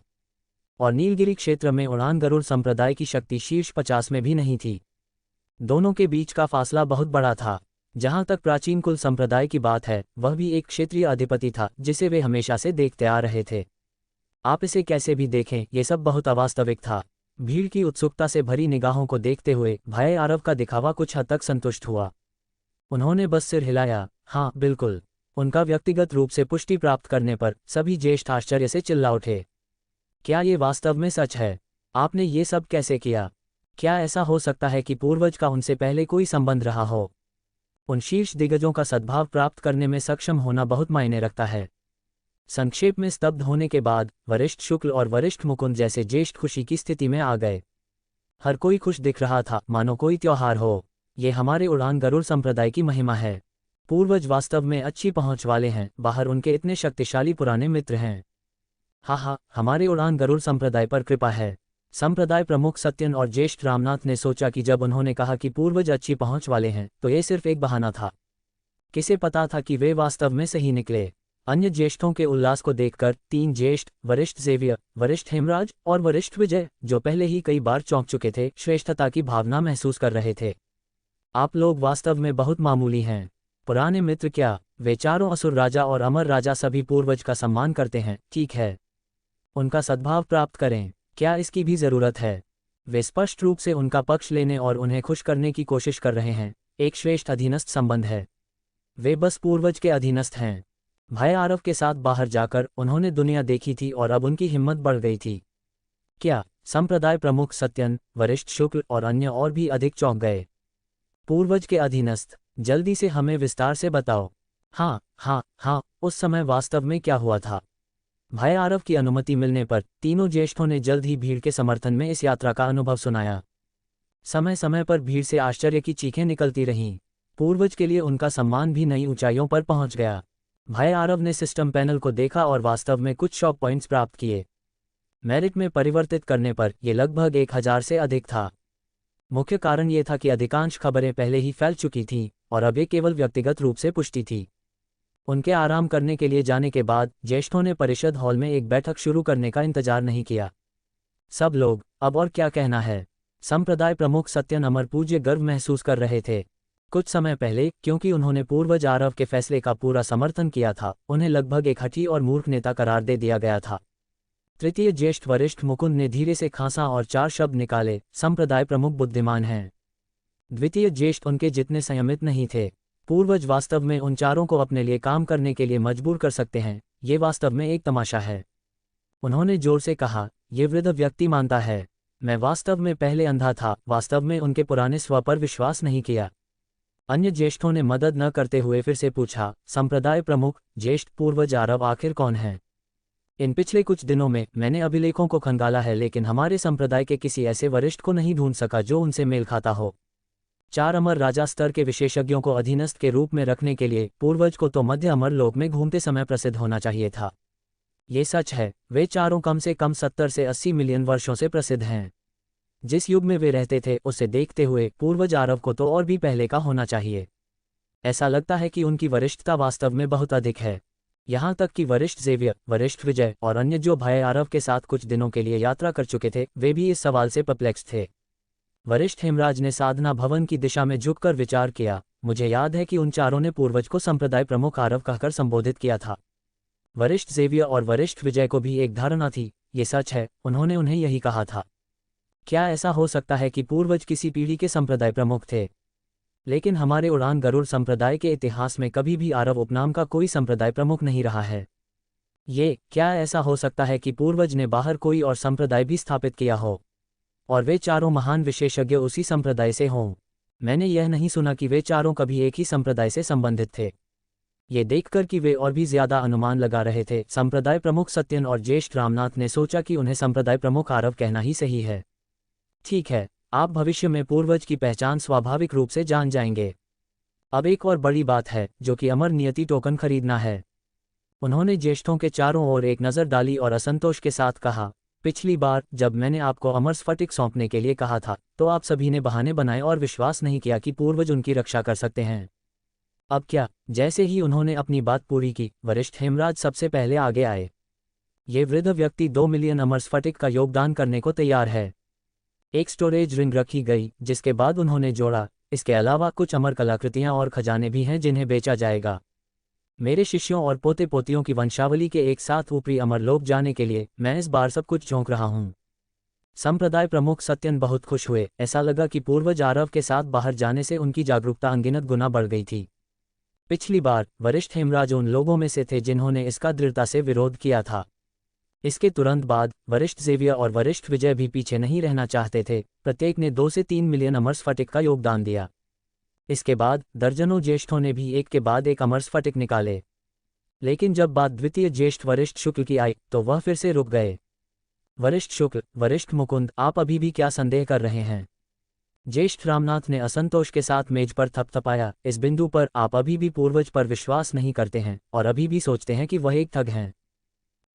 और नीलगिरी क्षेत्र में उड़ान गरुड़ संप्रदाय की शक्ति शीर्ष 50 में भी नहीं थी। दोनों के बीच का फासला बहुत बड़ा था। जहां तक प्राचीन कुल संप्रदाय की बात है, वह भी एक क्षेत्रीय अधिपति था जिसे वे हमेशा से देखते आ रहे थे। आप इसे कैसे भी देखें, ये सब बहुत अवास्तविक था। भीड़ की उत्सुकता से भरी निगाहों को देखते हुए भाई आरव का दिखावा कुछ हद तक संतुष्ट हुआ। उन्होंने बस सिर हिलाया। हाँ बिल्कुल। उनका व्यक्तिगत रूप से पुष्टि प्राप्त करने पर सभी ज्येष्ठ आश्चर्य से चिल्ला उठे। क्या ये वास्तव में सच है? आपने ये सब कैसे किया? क्या ऐसा हो सकता है कि पूर्वज का उनसे पहले कोई संबंध रहा हो? उन शीर्ष दिग्गजों का सद्भाव प्राप्त करने में सक्षम होना बहुत मायने रखता है। संक्षेप में स्तब्ध होने के बाद वरिष्ठ शुक्ल और वरिष्ठ मुकुंद जैसे ज्येष्ठ खुशी की स्थिति में आ गए। हर कोई खुश दिख रहा था, मानो कोई त्योहार हो। ये हमारे उड़ान गरुड़ संप्रदाय की महिमा है। पूर्वज वास्तव में अच्छी पहुंच वाले हैं, बाहर उनके इतने शक्तिशाली पुराने मित्र हैं। हाँ, हमारे उड़ान गरुड़ संप्रदाय पर कृपा है। संप्रदाय प्रमुख सत्यन और ज्येष्ठ रामनाथ ने सोचा कि जब उन्होंने कहा कि पूर्वज अच्छी पहुंच वाले हैं तो ये सिर्फ एक बहाना था। किसे पता था कि वे वास्तव में सही निकले। अन्य ज्येष्ठों के उल्लास को देखकर 3 ज्येष्ठ, वरिष्ठ जेवियर, वरिष्ठ हेमराज और वरिष्ठ विजय, जो पहले ही कई बार चौंक चुके थे, श्रेष्ठता की भावना महसूस कर रहे थे। आप लोग वास्तव में बहुत मामूली हैं। पुराने मित्र क्या, वे चारों असुर राजा और अमर राजा सभी पूर्वज का सम्मान करते हैं, ठीक है। उनका सद्भाव प्राप्त करें, क्या इसकी भी जरूरत है? वे स्पष्ट रूप से उनका पक्ष लेने और उन्हें खुश करने की कोशिश कर रहे हैं। एक श्रेष्ठ अधीनस्थ संबंध है। वे बस पूर्वज के अधीनस्थ हैं। भाई आरव के साथ बाहर जाकर उन्होंने दुनिया देखी थी और अब उनकी हिम्मत बढ़ गई थी। क्या? संप्रदाय प्रमुख सत्यन, वरिष्ठ शुक्ल और अन्य और भी अधिक चौंक गए। पूर्वज के अधीनस्थ, जल्दी से हमें विस्तार से बताओ। हाँ, उस समय वास्तव में क्या हुआ था? भाई आरव की अनुमति मिलने पर तीनों ज्येष्ठों ने जल्द ही भीड़ के समर्थन में इस यात्रा का अनुभव सुनाया। समय समय पर भीड़ से आश्चर्य की चीखें निकलती रहीं। पूर्वज के लिए उनका सम्मान भी नई ऊंचाइयों पर पहुंच गया। भाई आरव ने सिस्टम पैनल को देखा और वास्तव में कुछ शॉक पॉइंट्स प्राप्त किए। मेरिट में परिवर्तित करने पर यह लगभग 1000 से अधिक था। मुख्य कारण यह था कि अधिकांश खबरें पहले ही फैल चुकी थीं और अब ये केवल व्यक्तिगत रूप से पुष्टि थी। उनके आराम करने के लिए जाने के बाद ज्येष्ठों ने परिषद हॉल में एक बैठक शुरू करने का इंतजार नहीं किया। सब लोग, अब और क्या कहना है? संप्रदाय प्रमुख सत्यन अमर पूज्य गर्व महसूस कर रहे थे। कुछ समय पहले, क्योंकि उन्होंने पूर्वज आरव के फैसले का पूरा समर्थन किया था, उन्हें लगभग एक हठी और मूर्ख नेता करार दे दिया गया था। तृतीय ज्येष्ठ वरिष्ठ मुकुंद ने धीरे से खांसा और 4 शब्द निकाले, संप्रदाय प्रमुख बुद्धिमान हैं। द्वितीय ज्येष्ठ उनके जितने संयमित नहीं थे। पूर्वज वास्तव में उन चारों को अपने लिए काम करने के लिए मजबूर कर सकते हैं, ये वास्तव में एक तमाशा है। उन्होंने जोर से कहा, ये वृद्ध व्यक्ति मानता है। मैं वास्तव में पहले अंधा था, वास्तव में उनके पुराने स्व पर विश्वास नहीं किया। अन्य ज्येष्ठों ने मदद न करते हुए फिर से पूछा, संप्रदाय प्रमुख, ज्येष्ठ पूर्वज आरव आखिर कौन है? इन पिछले कुछ दिनों में मैंने अभिलेखों को खंगाला है, लेकिन हमारे संप्रदाय के किसी ऐसे वरिष्ठ को नहीं ढूंढ सका जो उनसे मेल खाता हो। 4 अमर राजा स्तर के विशेषज्ञों को अधीनस्थ के रूप में रखने के लिए पूर्वज को तो मध्य अमर लोक में घूमते समय प्रसिद्ध होना चाहिए था। ये सच है, वे चारों कम से कम 70 से 80 मिलियन वर्षों से प्रसिद्ध हैं। जिस युग में वे रहते थे उसे देखते हुए पूर्वज आरव को तो और भी पहले का होना चाहिए। ऐसा लगता है कि उनकी वरिष्ठता वास्तव में बहुत अधिक है। यहाँ तक कि वरिष्ठ जेवियर, वरिष्ठ विजय और अन्य जो भाई आरव के साथ कुछ दिनों के लिए यात्रा कर चुके थे, वे भी इस सवाल से परप्लेक्स थे। वरिष्ठ हेमराज ने साधना भवन की दिशा में झुककर विचार किया। मुझे याद है कि उन चारों ने पूर्वज को संप्रदाय प्रमुख आरव कहकर संबोधित किया था। वरिष्ठ जेवियर और वरिष्ठ विजय को भी एक धारणा थी, ये सच है, उन्होंने उन्हें यही कहा था। क्या ऐसा हो सकता है कि पूर्वज किसी पीढ़ी के संप्रदाय प्रमुख थे? लेकिन हमारे उड़ान गरुड़ संप्रदाय के इतिहास में कभी भी आरव उपनाम का कोई संप्रदाय प्रमुख नहीं रहा है। क्या ऐसा हो सकता है कि पूर्वज ने बाहर कोई और संप्रदाय भी स्थापित किया हो और वे चारों महान विशेषज्ञ उसी संप्रदाय से हों? मैंने यह नहीं सुना कि वे चारों कभी एक ही संप्रदाय से संबंधित थे। ये देखकर कि वे और भी ज्यादा अनुमान लगा रहे थे, संप्रदाय प्रमुख सत्यन और ज्येष्ठ रामनाथ ने सोचा कि उन्हें संप्रदाय प्रमुख आरव कहना ही सही है। ठीक है, आप भविष्य में पूर्वज की पहचान स्वाभाविक रूप से जान जाएंगे। अब एक और बड़ी बात है, जो कि अमर नियति टोकन खरीदना है। उन्होंने ज्येष्ठों के चारों ओर एक नज़र डाली और असंतोष के साथ कहा, पिछली बार जब मैंने आपको अमर स्फटिक सौंपने के लिए कहा था, तो आप सभी ने बहाने बनाए और विश्वास नहीं किया कि पूर्वज उनकी रक्षा कर सकते हैं। अब क्या? जैसे ही उन्होंने अपनी बात पूरी की, वरिष्ठ हेमराज सबसे पहले आगे आए। ये वृद्ध व्यक्ति 2 मिलियन अमर स्फटिक का योगदान करने को तैयार है। एक स्टोरेज रिंग रखी गई, जिसके बाद उन्होंने जोड़ा, इसके अलावा कुछ अमर कलाकृतियां और खजाने भी हैं जिन्हें बेचा जाएगा। मेरे शिष्यों और पोते पोतियों की वंशावली के एक साथ ऊपरी अमर लोक जाने के लिए मैं इस बार सब कुछ झोंक रहा हूं। संप्रदाय प्रमुख सत्यन बहुत खुश हुए। ऐसा लगा कि पूर्वज आरव के साथ बाहर जाने से उनकी जागरूकता अनगिनत गुना बढ़ गई थी। पिछली बार वरिष्ठ हेमराज उन लोगों में से थे जिन्होंने इसका दृढ़ता से विरोध किया था। इसके तुरंत बाद वरिष्ठ जेवियर और वरिष्ठ विजय भी पीछे नहीं रहना चाहते थे। प्रत्येक ने 2 से 3 मिलियन अमर स्फटिक का योगदान दिया। इसके बाद दर्जनों ज्येष्ठों ने भी एक के बाद एक अमर स्फटिक निकाले। लेकिन जब बात द्वितीय ज्येष्ठ वरिष्ठ शुक्ल की आई, तो वह फिर से रुक गए। वरिष्ठ शुक्ल, वरिष्ठ मुकुंद, आप अभी भी क्या संदेह कर रहे हैं? ज्येष्ठ रामनाथ ने असंतोष के साथ मेज पर थपथपाया। इस बिंदु पर आप अभी भी पूर्वज पर विश्वास नहीं करते हैं और अभी भी सोचते हैं कि वह एक ठग हैं।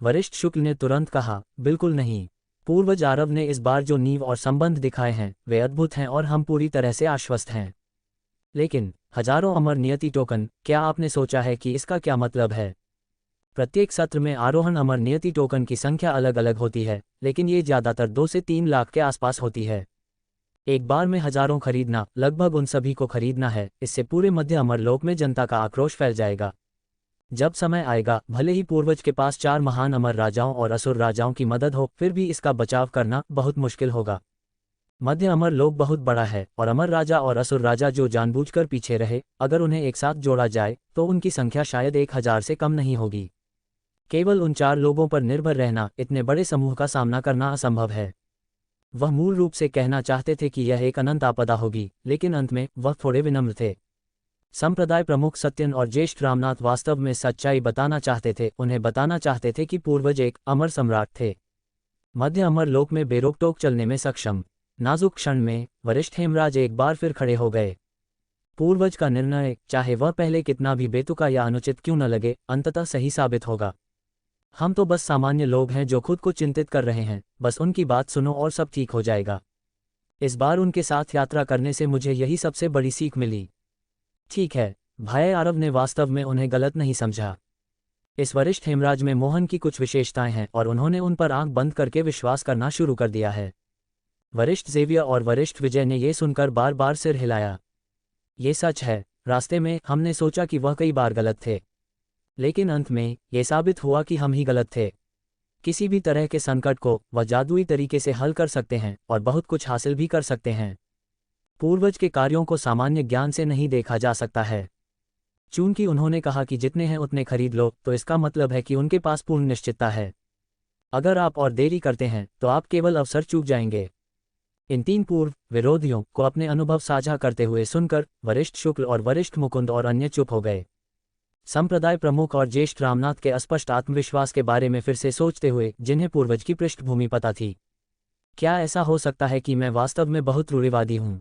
वरिष्ठ शुक्ल ने तुरंत कहा, बिल्कुल नहीं। पूर्वज आरव ने इस बार जो नींव और संबंध दिखाए हैं वे अद्भुत हैं और हम पूरी तरह से आश्वस्त हैं। लेकिन हजारों अमर नियति टोकन, क्या आपने सोचा है कि इसका क्या मतलब है? प्रत्येक सत्र में आरोहण अमर नियति टोकन की संख्या अलग अलग होती है, लेकिन ये ज्यादातर 2 से 3 लाख के आसपास होती है। एक बार में हजारों खरीदना, लगभग उन सभी को खरीदना है, इससे पूरे मध्य अमर लोक में जनता का आक्रोश फैल जाएगा। जब समय आएगा, भले ही पूर्वज के पास 4 महान अमर राजाओं और असुर राजाओं की मदद हो, फिर भी इसका बचाव करना बहुत मुश्किल होगा। मध्य अमर लोक बहुत बड़ा है और अमर राजा और असुर राजा जो जानबूझकर पीछे रहे, अगर उन्हें एक साथ जोड़ा जाए तो उनकी संख्या शायद 1000 से कम नहीं होगी। केवल उन 4 लोगों पर निर्भर रहना, इतने बड़े समूह का सामना करना असंभव है। वह मूल रूप से कहना चाहते थे कि यह एक अनंत आपदा होगी, लेकिन अंत में वह थोड़े विनम्र थे। संप्रदाय प्रमुख सत्यन और ज्येष्ठ रामनाथ वास्तव में सच्चाई बताना चाहते थे। उन्हें बताना चाहते थे कि पूर्वज एक अमर सम्राट थे, मध्य अमर लोक में बेरोकटोक चलने में सक्षम। नाजुक क्षण में वरिष्ठ हेमराज एक बार फिर खड़े हो गए। पूर्वज का निर्णय, चाहे वह पहले कितना भी बेतुका या अनुचित क्यों न लगे, अंततः सही साबित होगा। हम तो बस सामान्य लोग हैं जो खुद को चिंतित कर रहे हैं। बस उनकी बात सुनो और सब ठीक हो जाएगा। इस बार उनके साथ यात्रा करने से मुझे यही सबसे बड़ी सीख मिली। ठीक है, भाई आरव ने वास्तव में उन्हें गलत नहीं समझा। इस वरिष्ठ हेमराज में मोहन की कुछ विशेषताएं हैं और उन्होंने उन पर आंख बंद करके विश्वास करना शुरू कर दिया है। वरिष्ठ जेवियर और वरिष्ठ विजय ने यह सुनकर बार बार सिर हिलाया। ये सच है, रास्ते में हमने सोचा कि वह कई बार गलत थे, लेकिन अंत में यह साबित हुआ कि हम ही गलत थे। किसी भी तरह के संकट को वह जादुई तरीके से हल कर सकते हैं और बहुत कुछ हासिल भी कर सकते हैं। पूर्वज के कार्यों को सामान्य ज्ञान से नहीं देखा जा सकता है। चूंकि उन्होंने कहा कि जितने हैं उतने खरीद लो, तो इसका मतलब है कि उनके पास पूर्ण निश्चितता है। अगर आप और देरी करते हैं तो आप केवल अवसर चूक जाएंगे। इन तीन पूर्व विरोधियों को अपने अनुभव साझा करते हुए सुनकर वरिष्ठ शुक्ल और वरिष्ठ मुकुंद और अन्य चुप हो गए। संप्रदाय प्रमुख और ज्येष्ठ रामनाथ के अस्पष्ट आत्मविश्वास के बारे में फिर से सोचते हुए, जिन्हें पूर्वज की पृष्ठभूमि पता थी, क्या ऐसा हो सकता है कि मैं वास्तव में बहुत रूढ़िवादी हूँ?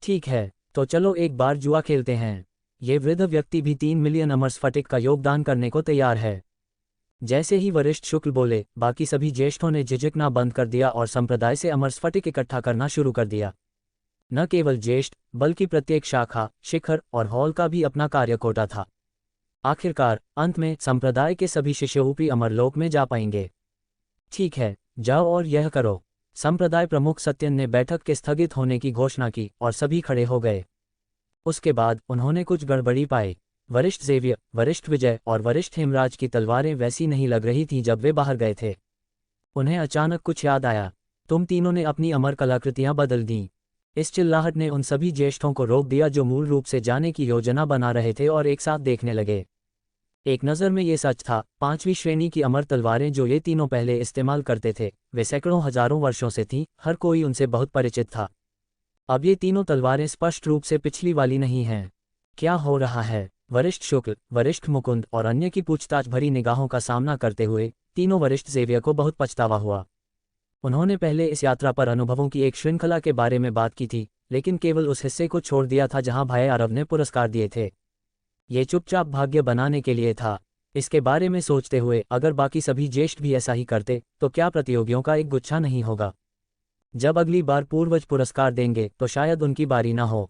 ठीक है, तो चलो एक बार जुआ खेलते हैं। ये वृद्ध व्यक्ति भी 3 मिलियन अमर स्फटिक का योगदान करने को तैयार है। जैसे ही वरिष्ठ शुक्ल बोले, बाकी सभी ज्येष्ठों ने झिझकना बंद कर दिया और संप्रदाय से अमर स्फटिक इकट्ठा करना शुरू कर दिया। न केवल ज्येष्ठ, बल्कि प्रत्येक शाखा, शिखर और हॉल का भी अपना कार्यकोटा था। आखिरकार अंत में संप्रदाय के सभी शिष्य ऊपरी अमरलोक में जा पाएंगे। ठीक है, जाओ और यह करो। संप्रदाय प्रमुख सत्यन ने बैठक के स्थगित होने की घोषणा की और सभी खड़े हो गए। उसके बाद उन्होंने कुछ गड़बड़ी पाई। वरिष्ठ ज़ेवियर, वरिष्ठ विजय और वरिष्ठ हेमराज की तलवारें वैसी नहीं लग रही थीं जब वे बाहर गए थे। उन्हें अचानक कुछ याद आया। तुम तीनों ने अपनी अमर कलाकृतियां बदल दीं। इस चिल्लाहट ने उन सभी ज्येष्ठों को रोक दिया जो मूल रूप से जाने की योजना बना रहे थे और एक साथ देखने लगे। एक नज़र में ये सच था, 5वीं श्रेणी की अमर तलवारें जो ये तीनों पहले इस्तेमाल करते थे, वे सैकड़ों हजारों वर्षों से थीं, हर कोई उनसे बहुत परिचित था। अब ये तीनों तलवारें स्पष्ट रूप से पिछली वाली नहीं हैं। क्या हो रहा है? वरिष्ठ शुक्ल, वरिष्ठ मुकुंद और अन्य की पूछताछ भरी निगाहों का सामना करते हुए तीनों वरिष्ठ ज़ेवियर को बहुत पछतावा हुआ। उन्होंने पहले इस यात्रा पर अनुभवों की एक श्रृंखला के बारे में बात की थी, लेकिन केवल उस हिस्से को छोड़ दिया था जहां भाई आरव ने पुरस्कार दिए थे। ये चुपचाप भाग्य बनाने के लिए था। इसके बारे में सोचते हुए, अगर बाकी सभी ज्येष्ठ भी ऐसा ही करते तो क्या प्रतियोगियों का एक गुच्छा नहीं होगा? जब अगली बार पूर्वज पुरस्कार देंगे तो शायद उनकी बारी ना हो।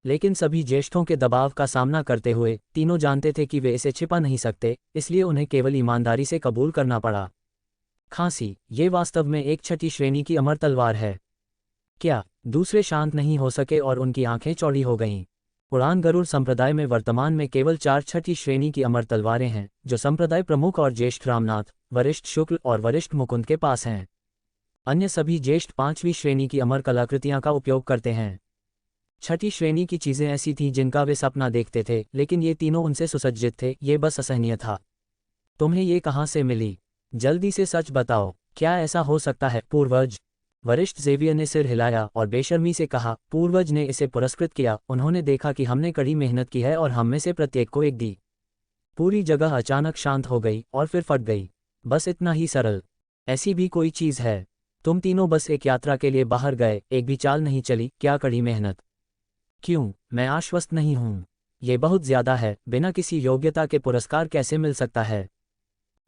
लेकिन सभी ज्येष्ठों के दबाव का सामना करते हुए तीनों जानते थे कि वे इसे छिपा नहीं सकते, इसलिए उन्हें केवल ईमानदारी से कबूल करना पड़ा। खांसी, ये वास्तव में एक 6ठी श्रेणी की अमर तलवार है। क्या? दूसरे शांत नहीं हो सके और उनकी आंखें चौड़ी हो गईं। उड़ान गरुड़ संप्रदाय में वर्तमान में केवल 4 6ठी श्रेणी की अमर तलवारें हैं, जो संप्रदाय प्रमुख और ज्येष्ठ रामनाथ, वरिष्ठ शुक्ल और वरिष्ठ मुकुंद के पास हैं। अन्य सभी ज्येष्ठ 5वीं श्रेणी की अमर कलाकृतियां का उपयोग करते हैं। 6ठी श्रेणी की चीजें ऐसी थीं जिनका वे सपना देखते थे, लेकिन ये तीनों उनसे सुसज्जित थे, ये बस असहनीय था। तुम्हें ये कहाँ से मिली? जल्दी से सच बताओ, क्या ऐसा हो सकता है पूर्वज? वरिष्ठ ज़ेवियर ने सिर हिलाया और बेशर्मी से कहा, पूर्वज ने इसे पुरस्कृत किया। उन्होंने देखा कि हमने कड़ी मेहनत की है और हम में से प्रत्येक को एक दी। पूरी जगह अचानक शांत हो गई और फिर फट गई। बस इतना ही सरल। ऐसी भी कोई चीज़ है? तुम तीनों बस एक यात्रा के लिए बाहर गए, एक भी चाल नहीं चली। क्या कड़ी मेहनत? क्यों? मैं आश्वस्त नहीं हूँ। ये बहुत ज्यादा है। बिना किसी योग्यता के पुरस्कार कैसे मिल सकता है?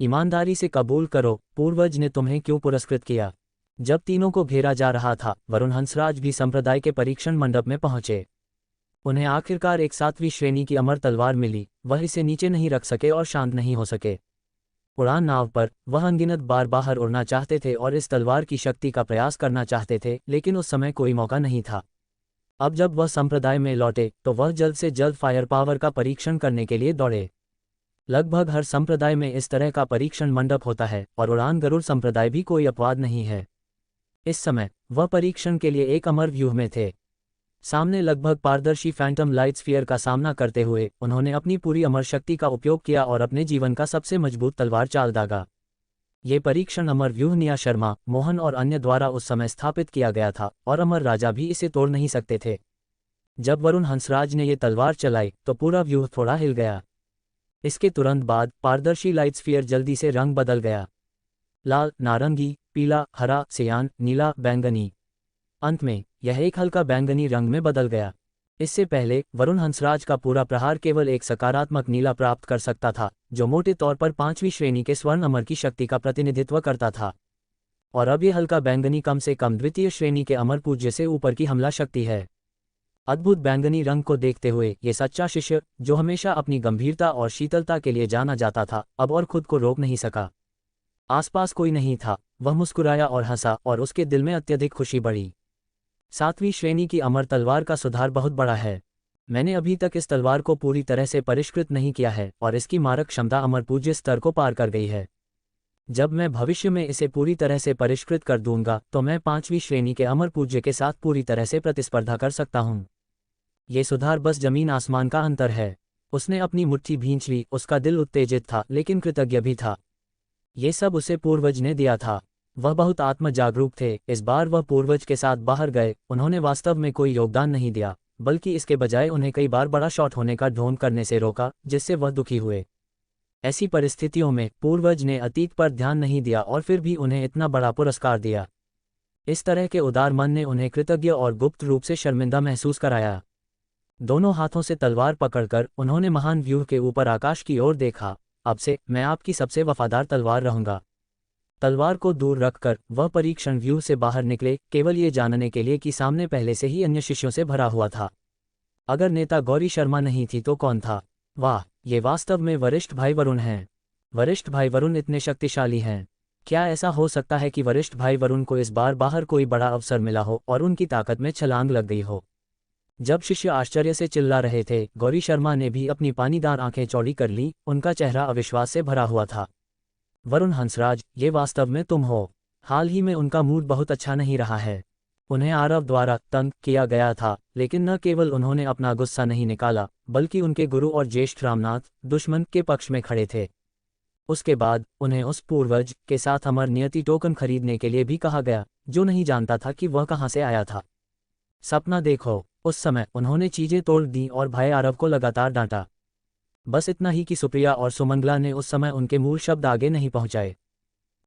ईमानदारी से कबूल करो, पूर्वज ने तुम्हें क्यों पुरस्कृत किया? जब तीनों को घेरा जा रहा था, वरुण हंसराज भी संप्रदाय के परीक्षण मंडप में पहुंचे। उन्हें आखिरकार एक 7वीं श्रेणी की अमर तलवार मिली। वह इसे नीचे नहीं रख सके और शांत नहीं हो सके। उड़ान नाव पर वह अनगिनत बार बाहर उड़ना चाहते थे और इस तलवार की शक्ति का प्रयास करना चाहते थे, लेकिन उस समय कोई मौका नहीं था। अब जब वह संप्रदाय में लौटे तो वह जल्द से जल्द फायर पावर का परीक्षण करने के लिए दौड़े। लगभग हर संप्रदाय में इस तरह का परीक्षण मंडप होता है और उड़ान गरुड़ संप्रदाय भी कोई अपवाद नहीं है। इस समय वह परीक्षण के लिए एक अमर व्यूह में थे। सामने लगभग पारदर्शी फैंटम लाइट स्फीयर का सामना करते हुए उन्होंने अपनी पूरी अमर शक्ति का उपयोग किया और अपने जीवन का सबसे मजबूत तलवार चाल दागा। ये परीक्षण अमर व्यूह निया शर्मा, मोहन और अन्य द्वारा उस समय स्थापित किया गया था और अमर राजा भी इसे तोड़ नहीं सकते थे। जब वरुण हंसराज ने ये तलवार चलाई तो पूरा व्यूह थोड़ा हिल गया। इसके तुरंत बाद पारदर्शी लाइट स्फीयर जल्दी से रंग बदल गया। लाल, नारंगी, पीला, हरा, सियान, नीला, बैंगनी। अंत में यह एक हल्का बैंगनी रंग में बदल गया। इससे पहले वरुण हंसराज का पूरा प्रहार केवल एक सकारात्मक नीला प्राप्त कर सकता था, जो मोटे तौर पर 5वीं श्रेणी के स्वर्ण अमर की शक्ति का प्रतिनिधित्व करता था। और अब यह हल्का बैंगनी कम से कम द्वितीय श्रेणी के अमर पूज्य से ऊपर की हमला शक्ति है। अद्भुत बैंगनी रंग को देखते हुए ये सच्चा शिष्य, जो हमेशा अपनी गंभीरता और शीतलता के लिए जाना जाता था, अब और खुद को रोक नहीं सका। आसपास कोई नहीं था। वह मुस्कुराया और हंसा और उसके दिल में अत्यधिक खुशी बढ़ी। 7वीं श्रेणी की अमर तलवार का सुधार बहुत बड़ा है। मैंने अभी तक इस तलवार को पूरी तरह से परिष्कृत नहीं किया है और इसकी मारक क्षमता अमर पूज्य स्तर को पार कर गई है। जब मैं भविष्य में इसे पूरी तरह से परिष्कृत कर दूंगा तो मैं 5वीं श्रेणी के अमर पूज्य के साथ पूरी तरह से प्रतिस्पर्धा कर सकता हूं। ये सुधार बस जमीन आसमान का अंतर है। उसने अपनी मुट्ठी भींच ली, उसका दिल उत्तेजित था लेकिन कृतज्ञ भी था। ये सब उसे पूर्वज ने दिया था। वह बहुत आत्म जागरूक थे। इस बार वह पूर्वज के साथ बाहर गए। उन्होंने वास्तव में कोई योगदान नहीं दिया, बल्कि इसके बजाय उन्हें कई बार बड़ा शॉट होने का ढोंग करने से रोका, जिससे वह दुखी हुए। ऐसी परिस्थितियों में पूर्वज ने अतीत पर ध्यान नहीं दिया और फिर भी उन्हें इतना बड़ा पुरस्कार दिया। इस तरह के उदार मन ने उन्हें कृतज्ञ और गुप्त रूप से शर्मिंदा महसूस कराया। दोनों हाथों से तलवार पकड़कर उन्होंने महान व्यूह के ऊपर आकाश की ओर देखा। अब से मैं आपकी सबसे वफादार तलवार रहूंगा। तलवार को दूर रखकर वह परीक्षण व्यूह से बाहर निकले, केवल ये जानने के लिए कि सामने पहले से ही अन्य शिष्यों से भरा हुआ था। अगर नेता गौरी शर्मा नहीं थी तो कौन था? वाह, ये वास्तव में वरिष्ठ भाई वरुण हैं। वरिष्ठ भाई वरुण इतने शक्तिशाली हैं। क्या ऐसा हो सकता है कि वरिष्ठ भाई वरुण को इस बार बाहर कोई बड़ा अवसर मिला हो और उनकी ताकत में छलांग लग गई हो? जब शिष्य आश्चर्य से चिल्ला रहे थे, गौरी शर्मा ने भी अपनी पानीदार आंखें चौड़ी कर ली। उनका चेहरा अविश्वास से भरा हुआ था। वरुण हंसराज, ये वास्तव में तुम हो? हाल ही में उनका मूड बहुत अच्छा नहीं रहा है। उन्हें आरव द्वारा तंग किया गया था, लेकिन न केवल उन्होंने अपना गुस्सा नहीं निकाला, बल्कि उनके गुरु और ज्येष्ठ रामनाथ दुश्मन के पक्ष में खड़े थे। उसके बाद उन्हें उस पूर्वज के साथ अमर नियति टोकन खरीदने के लिए भी कहा गया, जो नहीं जानता था कि वह कहाँ से आया था। सपना देखो। उस समय उन्होंने चीजें तोड़ दी और भाई आरव को लगातार डांटा। बस इतना ही कि सुप्रिया और सुमंगला ने उस समय उनके मूल शब्द आगे नहीं पहुंचाए।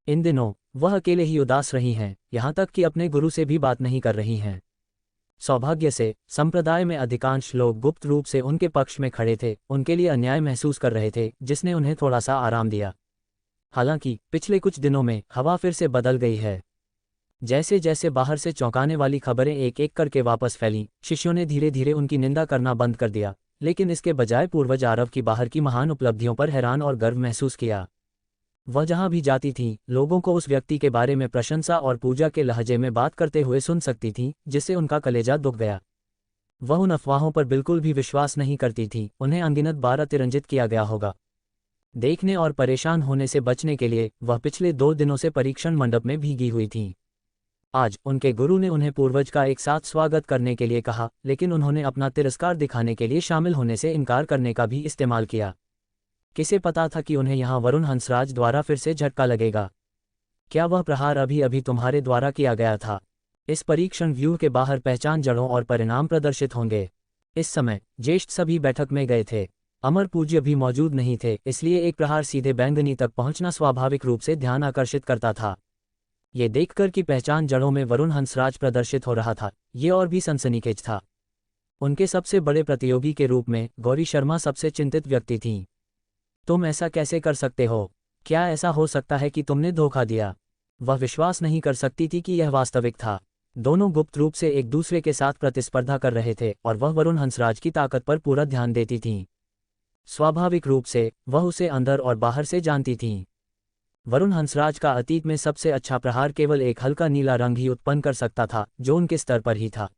इन दिनों वह अकेले ही उदास रही हैं, यहाँ तक कि अपने गुरु से भी बात नहीं कर रही हैं। सौभाग्य से संप्रदाय में अधिकांश लोग गुप्त रूप से उनके पक्ष में खड़े थे, उनके लिए अन्याय महसूस कर रहे थे, जिसने उन्हें थोड़ा सा आराम दिया। हालांकि पिछले कुछ दिनों में हवा फिर से बदल गई है। जैसे जैसे बाहर से चौंकाने वाली खबरें एक एक करके वापस फैलीं, शिष्यों ने धीरे धीरे उनकी निंदा करना बंद कर दिया, लेकिन इसके बजाय पूर्वज आरव की बाहर की महान उपलब्धियों पर हैरान और गर्व महसूस किया। वह जहां भी जाती थी, लोगों को उस व्यक्ति के बारे में प्रशंसा और पूजा के लहजे में बात करते हुए सुन सकती थी, जिससे उनका कलेजा दुख गया। वह उन अफवाहों पर बिल्कुल भी विश्वास नहीं करती थी, उन्हें अनगिनत बार अतिरंजित किया गया होगा। देखने और परेशान होने से बचने के लिए वह पिछले 2 दिनों से परीक्षण मंडप में भीगी हुई थी। आज उनके गुरु ने उन्हें पूर्वज का एक साथ स्वागत करने के लिए कहा, लेकिन उन्होंने अपना तिरस्कार दिखाने के लिए शामिल होने से इनकार करने का भी इस्तेमाल किया। किसे पता था कि उन्हें यहाँ वरुण हंसराज द्वारा फिर से झटका लगेगा? क्या वह प्रहार अभी अभी तुम्हारे द्वारा किया गया था? इस परीक्षण व्यूह के बाहर पहचान जड़ों और परिणाम प्रदर्शित होंगे। इस समय ज्येष्ठ सभी बैठक में गए थे। अमर पूज्य भी मौजूद नहीं थे, इसलिए एक प्रहार सीधे बैंगनी तक पहुंचना स्वाभाविक रूप से ध्यान आकर्षित करता था। ये देखकर कि पहचान जड़ों में वरुण हंसराज प्रदर्शित हो रहा था, ये और भी सनसनीखेज था। उनके सबसे बड़े प्रतियोगी के रूप में गौरी शर्मा सबसे चिंतित व्यक्ति थीं। तुम ऐसा कैसे कर सकते हो? क्या ऐसा हो सकता है कि तुमने धोखा दिया? वह विश्वास नहीं कर सकती थी कि यह वास्तविक था। दोनों गुप्त रूप से एक दूसरे के साथ प्रतिस्पर्धा कर रहे थे और वह वरुण हंसराज की ताकत पर पूरा ध्यान देती थीं। स्वाभाविक रूप से वह उसे अंदर और बाहर से जानती थीं। वरुण हंसराज का अतीत में सबसे अच्छा प्रहार केवल एक हल्का नीला रंग ही उत्पन्न कर सकता था, जो उनके स्तर पर ही था।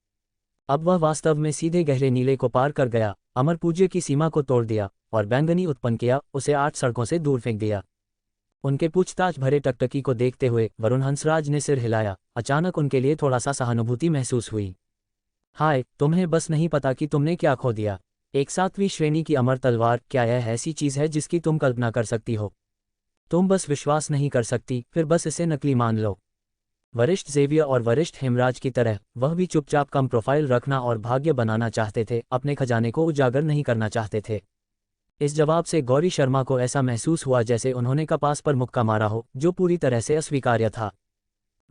अब वह वास्तव में सीधे गहरे नीले को पार कर गया, अमर पूज्य की सीमा को तोड़ दिया और बैंगनी उत्पन्न किया, उसे 8 सड़कों से दूर फेंक दिया। उनके पूछताछ भरे टकटकी को देखते हुए वरुण हंसराज ने सिर हिलाया। अचानक उनके लिए थोड़ा सा सहानुभूति महसूस हुई। हाय, तुम्हें बस नहीं पता कि तुमने क्या खो दिया। एक 7वीं श्रेणी की अमर तलवार, क्या यह ऐसी चीज है जिसकी तुम कल्पना कर सकती हो? तुम बस विश्वास नहीं कर सकती, फिर बस इसे नकली मान लो। वरिष्ठ जेवियर और वरिष्ठ हेमराज की तरह वह भी चुपचाप कम प्रोफाइल रखना और भाग्य बनाना चाहते थे, अपने खजाने को उजागर नहीं करना चाहते थे। इस जवाब से गौरी शर्मा को ऐसा महसूस हुआ जैसे उन्होंने कपास पर मुक्का मारा हो, जो पूरी तरह से अस्वीकार्य था।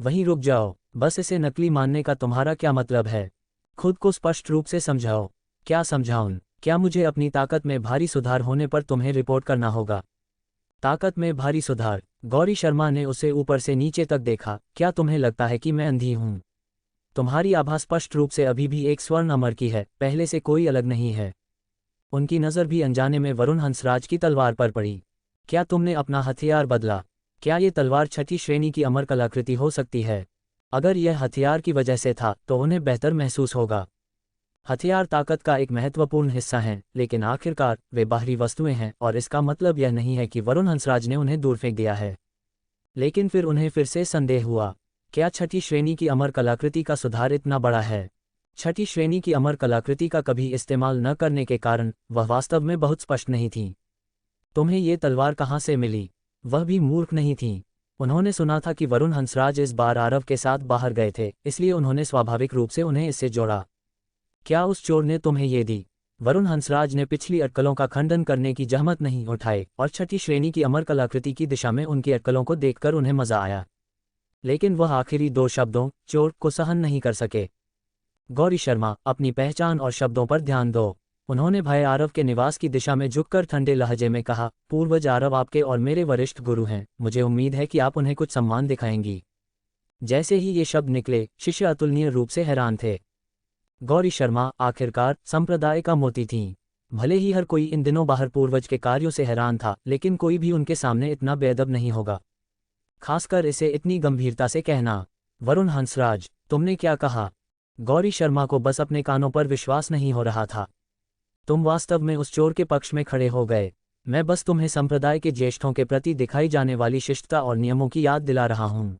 वहीं रुक जाओ, बस इसे नकली मानने का तुम्हारा क्या मतलब है? खुद को स्पष्ट रूप से समझाओ। क्या समझाऊं? क्या मुझे अपनी ताकत में भारी सुधार होने पर तुम्हें रिपोर्ट करना होगा? ताकत में भारी सुधार? गौरी शर्मा ने उसे ऊपर से नीचे तक देखा। क्या तुम्हें लगता है कि मैं अंधी हूं? तुम्हारी आभा स्पष्ट रूप से अभी भी एक स्वर्ण अमर की है, पहले से कोई अलग नहीं है। उनकी नज़र भी अनजाने में वरुण हंसराज की तलवार पर पड़ी। क्या तुमने अपना हथियार बदला? क्या ये तलवार 6ठी श्रेणी की अमर कलाकृति हो सकती है? अगर यह हथियार की वजह से था तो उन्हें बेहतर महसूस होगा। हथियार ताकत का एक महत्वपूर्ण हिस्सा हैं, लेकिन आखिरकार वे बाहरी वस्तुएं हैं और इसका मतलब यह नहीं है कि वरुण हंसराज ने उन्हें दूर फेंक दिया है। लेकिन फिर उन्हें फिर से संदेह हुआ, क्या छठी श्रेणी की अमर कलाकृति का सुधार इतना बड़ा है? छठी श्रेणी की अमर कलाकृति का कभी इस्तेमाल न करने के कारण वह वास्तव में बहुत स्पष्ट नहीं थी। तुम्हें ये तलवार कहाँ से मिली? वह भी मूर्ख नहीं थी। उन्होंने सुना था कि वरुण हंसराज इस बार आरव के साथ बाहर गए थे, इसलिए उन्होंने स्वाभाविक रूप से उन्हें इससे जोड़ा। क्या उस चोर ने तुम्हें ये दी? वरुण हंसराज ने पिछली अटकलों का खंडन करने की जहमत नहीं उठाई और छठी श्रेणी की अमर कलाकृति की दिशा में उनकी अटकलों को देखकर उन्हें मजा आया। लेकिन वह आखिरी दो शब्दों चोर को सहन नहीं कर सके। गौरी शर्मा, अपनी पहचान और शब्दों पर ध्यान दो। उन्होंने भाई आरव के निवास की दिशा में झुककर ठंडे लहजे में कहा, पूर्वज आरव आपके और मेरे वरिष्ठ गुरु हैं, मुझे उम्मीद है कि आप उन्हें कुछ सम्मान दिखाएंगी। जैसे ही ये शब्द निकले, शिष्य अतुलनीय रूप से हैरान थे। गौरी शर्मा आखिरकार संप्रदाय का मोती थीं। भले ही हर कोई इन दिनों बाहर पूर्वज के कार्यों से हैरान था, लेकिन कोई भी उनके सामने इतना बेअदब नहीं होगा, खासकर इसे इतनी गंभीरता से कहना। वरुण हंसराज, तुमने क्या कहा? गौरी शर्मा को बस अपने कानों पर विश्वास नहीं हो रहा था। तुम वास्तव में उस चोर के पक्ष में खड़े हो गए। मैं बस तुम्हें संप्रदाय के ज्येष्ठों के प्रति दिखाई जाने वाली शिष्टता और नियमों की याद दिला रहा हूं।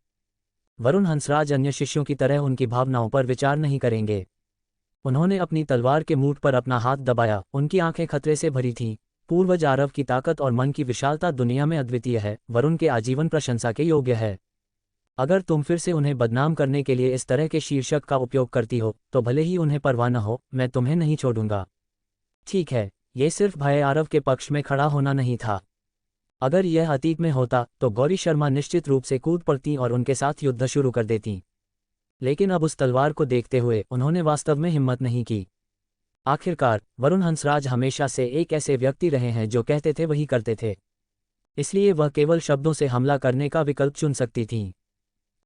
वरुण हंसराज अन्य शिष्यों की तरह उनकी भावनाओं पर विचार नहीं करेंगे। उन्होंने अपनी तलवार के मूठ पर अपना हाथ दबाया, उनकी आंखें खतरे से भरी थीं। पूर्वज आरव की ताकत और मन की विशालता दुनिया में अद्वितीय है, वरुण के आजीवन प्रशंसा के योग्य है। अगर तुम फिर से उन्हें बदनाम करने के लिए इस तरह के शीर्षक का उपयोग करती हो, तो भले ही उन्हें परवाह न हो, मैं तुम्हें नहीं छोड़ूंगा। ठीक है, ये सिर्फ भाई आरव के पक्ष में खड़ा होना नहीं था। अगर यह अतीत में होता तो गौरी शर्मा निश्चित रूप से कूद पड़ती और उनके साथ युद्ध शुरू कर देती। लेकिन अब उस तलवार को देखते हुए उन्होंने वास्तव में हिम्मत नहीं की। आखिरकार वरुण हंसराज हमेशा से एक ऐसे व्यक्ति रहे हैं जो कहते थे वही करते थे, इसलिए वह केवल शब्दों से हमला करने का विकल्प चुन सकती थीं।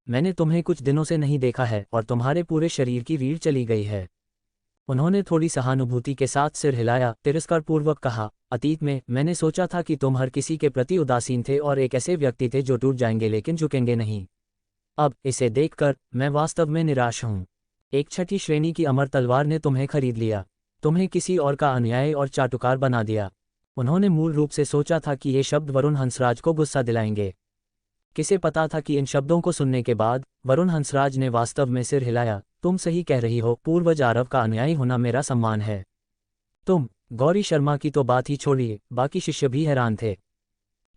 मैंने तुम्हें कुछ दिनों से नहीं देखा है और तुम्हारे पूरे शरीर की रीढ़ चली गई है। उन्होंने थोड़ी सहानुभूति के साथ सिर हिलाया, तिरस्कारपूर्वक कहा, अतीत में मैंने सोचा था कि तुम हर किसी के प्रति उदासीन थे और एक ऐसे व्यक्ति थे जो टूट जाएंगे लेकिन झुकेंगे नहीं। अब इसे देखकर मैं वास्तव में निराश हूं। एक छठी श्रेणी की अमर तलवार ने तुम्हें खरीद लिया, तुम्हें किसी और का अनुयायी और चाटुकार बना दिया। उन्होंने मूल रूप से सोचा था कि ये शब्द वरुण हंसराज को गुस्सा दिलाएंगे। किसे पता था कि इन शब्दों को सुनने के बाद वरुण हंसराज ने वास्तव में सिर हिलाया। तुम सही कह रही हो, पूर्वज आरव का अनुयायी होना मेरा सम्मान है। तुम? गौरी शर्मा की तो बात ही छोड़िए, बाकी शिष्य भी हैरान थे।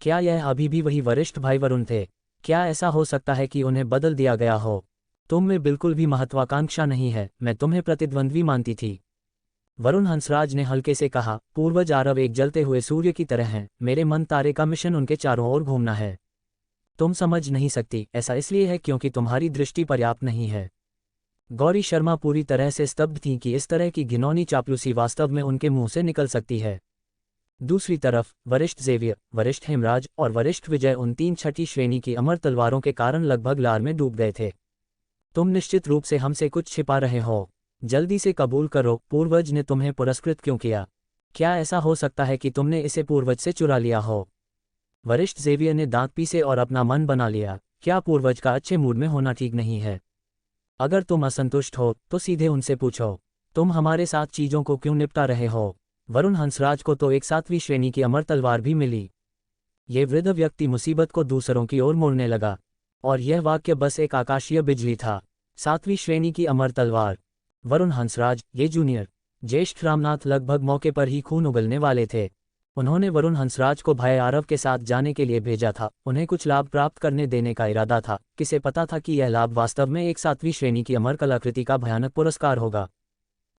क्या यह अभी भी वही वरिष्ठ भाई वरुण थे? क्या ऐसा हो सकता है कि उन्हें बदल दिया गया हो? तुम में बिल्कुल भी महत्वाकांक्षा नहीं है, मैं तुम्हें प्रतिद्वंद्वी मानती थी। वरुण हंसराज ने हल्के से कहा, पूर्वज आरव एक जलते हुए सूर्य की तरह हैं, मेरे मन तारे का मिशन उनके चारों ओर घूमना है। तुम समझ नहीं सकती, ऐसा इसलिए है क्योंकि तुम्हारी दृष्टि पर्याप्त नहीं है। गौरी शर्मा पूरी तरह से स्तब्ध थीं कि इस तरह की घिनौनी चापलूसी वास्तव में उनके मुंह से निकल सकती है। दूसरी तरफ वरिष्ठ जेवियर, वरिष्ठ हेमराज और वरिष्ठ विजय उन तीन छठी श्रेणी की अमर तलवारों के कारण लगभग लार में डूब गए थे। तुम निश्चित रूप से हमसे कुछ छिपा रहे हो। जल्दी से कबूल करो, पूर्वज ने तुम्हें पुरस्कृत क्यों किया? क्या ऐसा हो सकता है कि तुमने इसे पूर्वज से चुरा लिया हो? वरिष्ठ जेवियर ने दांत पीसे और अपना मन बना लिया, क्या पूर्वज का अच्छे मूड में होना ठीक नहीं है? अगर तुम असंतुष्ट हो तो सीधे उनसे पूछो, तुम हमारे साथ चीजों को क्यों निपटा रहे हो? वरुण हंसराज को तो एक 7वीं श्रेणी की अमर तलवार भी मिली। ये वृद्ध व्यक्ति मुसीबत को दूसरों की ओर मोड़ने लगा, और यह वाक्य बस एक आकाशीय बिजली था। 7वीं श्रेणी की अमर तलवार। वरुण हंसराज, ये जूनियर ज्येष्ठ रामनाथ लगभग मौके पर ही खून उगलने वाले थे। उन्होंने वरुण हंसराज को भाई आरव के साथ जाने के लिए भेजा था, उन्हें कुछ लाभ प्राप्त करने देने का इरादा था। किसे पता था कि यह लाभ वास्तव में एक 7वीं श्रेणी की अमर कलाकृति का भयानक पुरस्कार होगा।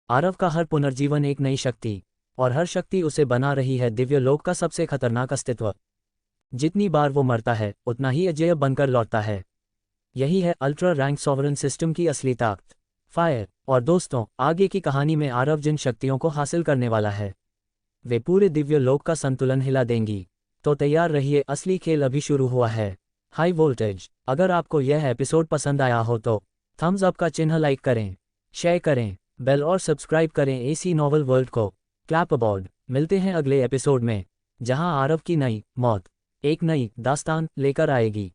आरव का हर पुनर्जीवन एक नई शक्ति, और हर शक्ति उसे बना रही है दिव्य लोक का सबसे खतरनाक अस्तित्व। जितनी बार वो मरता है उतना ही अजेय बनकर लौटता है। यही है अल्ट्रा रैंक सॉवरन सिस्टम की असली ताकत। फायर। और दोस्तों, आगे की कहानी में आरव जिन शक्तियों को हासिल करने वाला है वे पूरे दिव्य लोक का संतुलन हिला देंगी। तो तैयार रहिए, असली खेल अभी शुरू हुआ है। High voltage. अगर आपको यह एपिसोड पसंद आया हो तो थम्स अप का चिन्ह लाइक करें, शेयर करें, बेल और सब्सक्राइब करें एसी नॉवल वर्ल्ड को। क्लैप अबॉर्ड। मिलते हैं अगले एपिसोड में, जहां आरव की नई मौत एक नई दास्तान लेकर आएगी।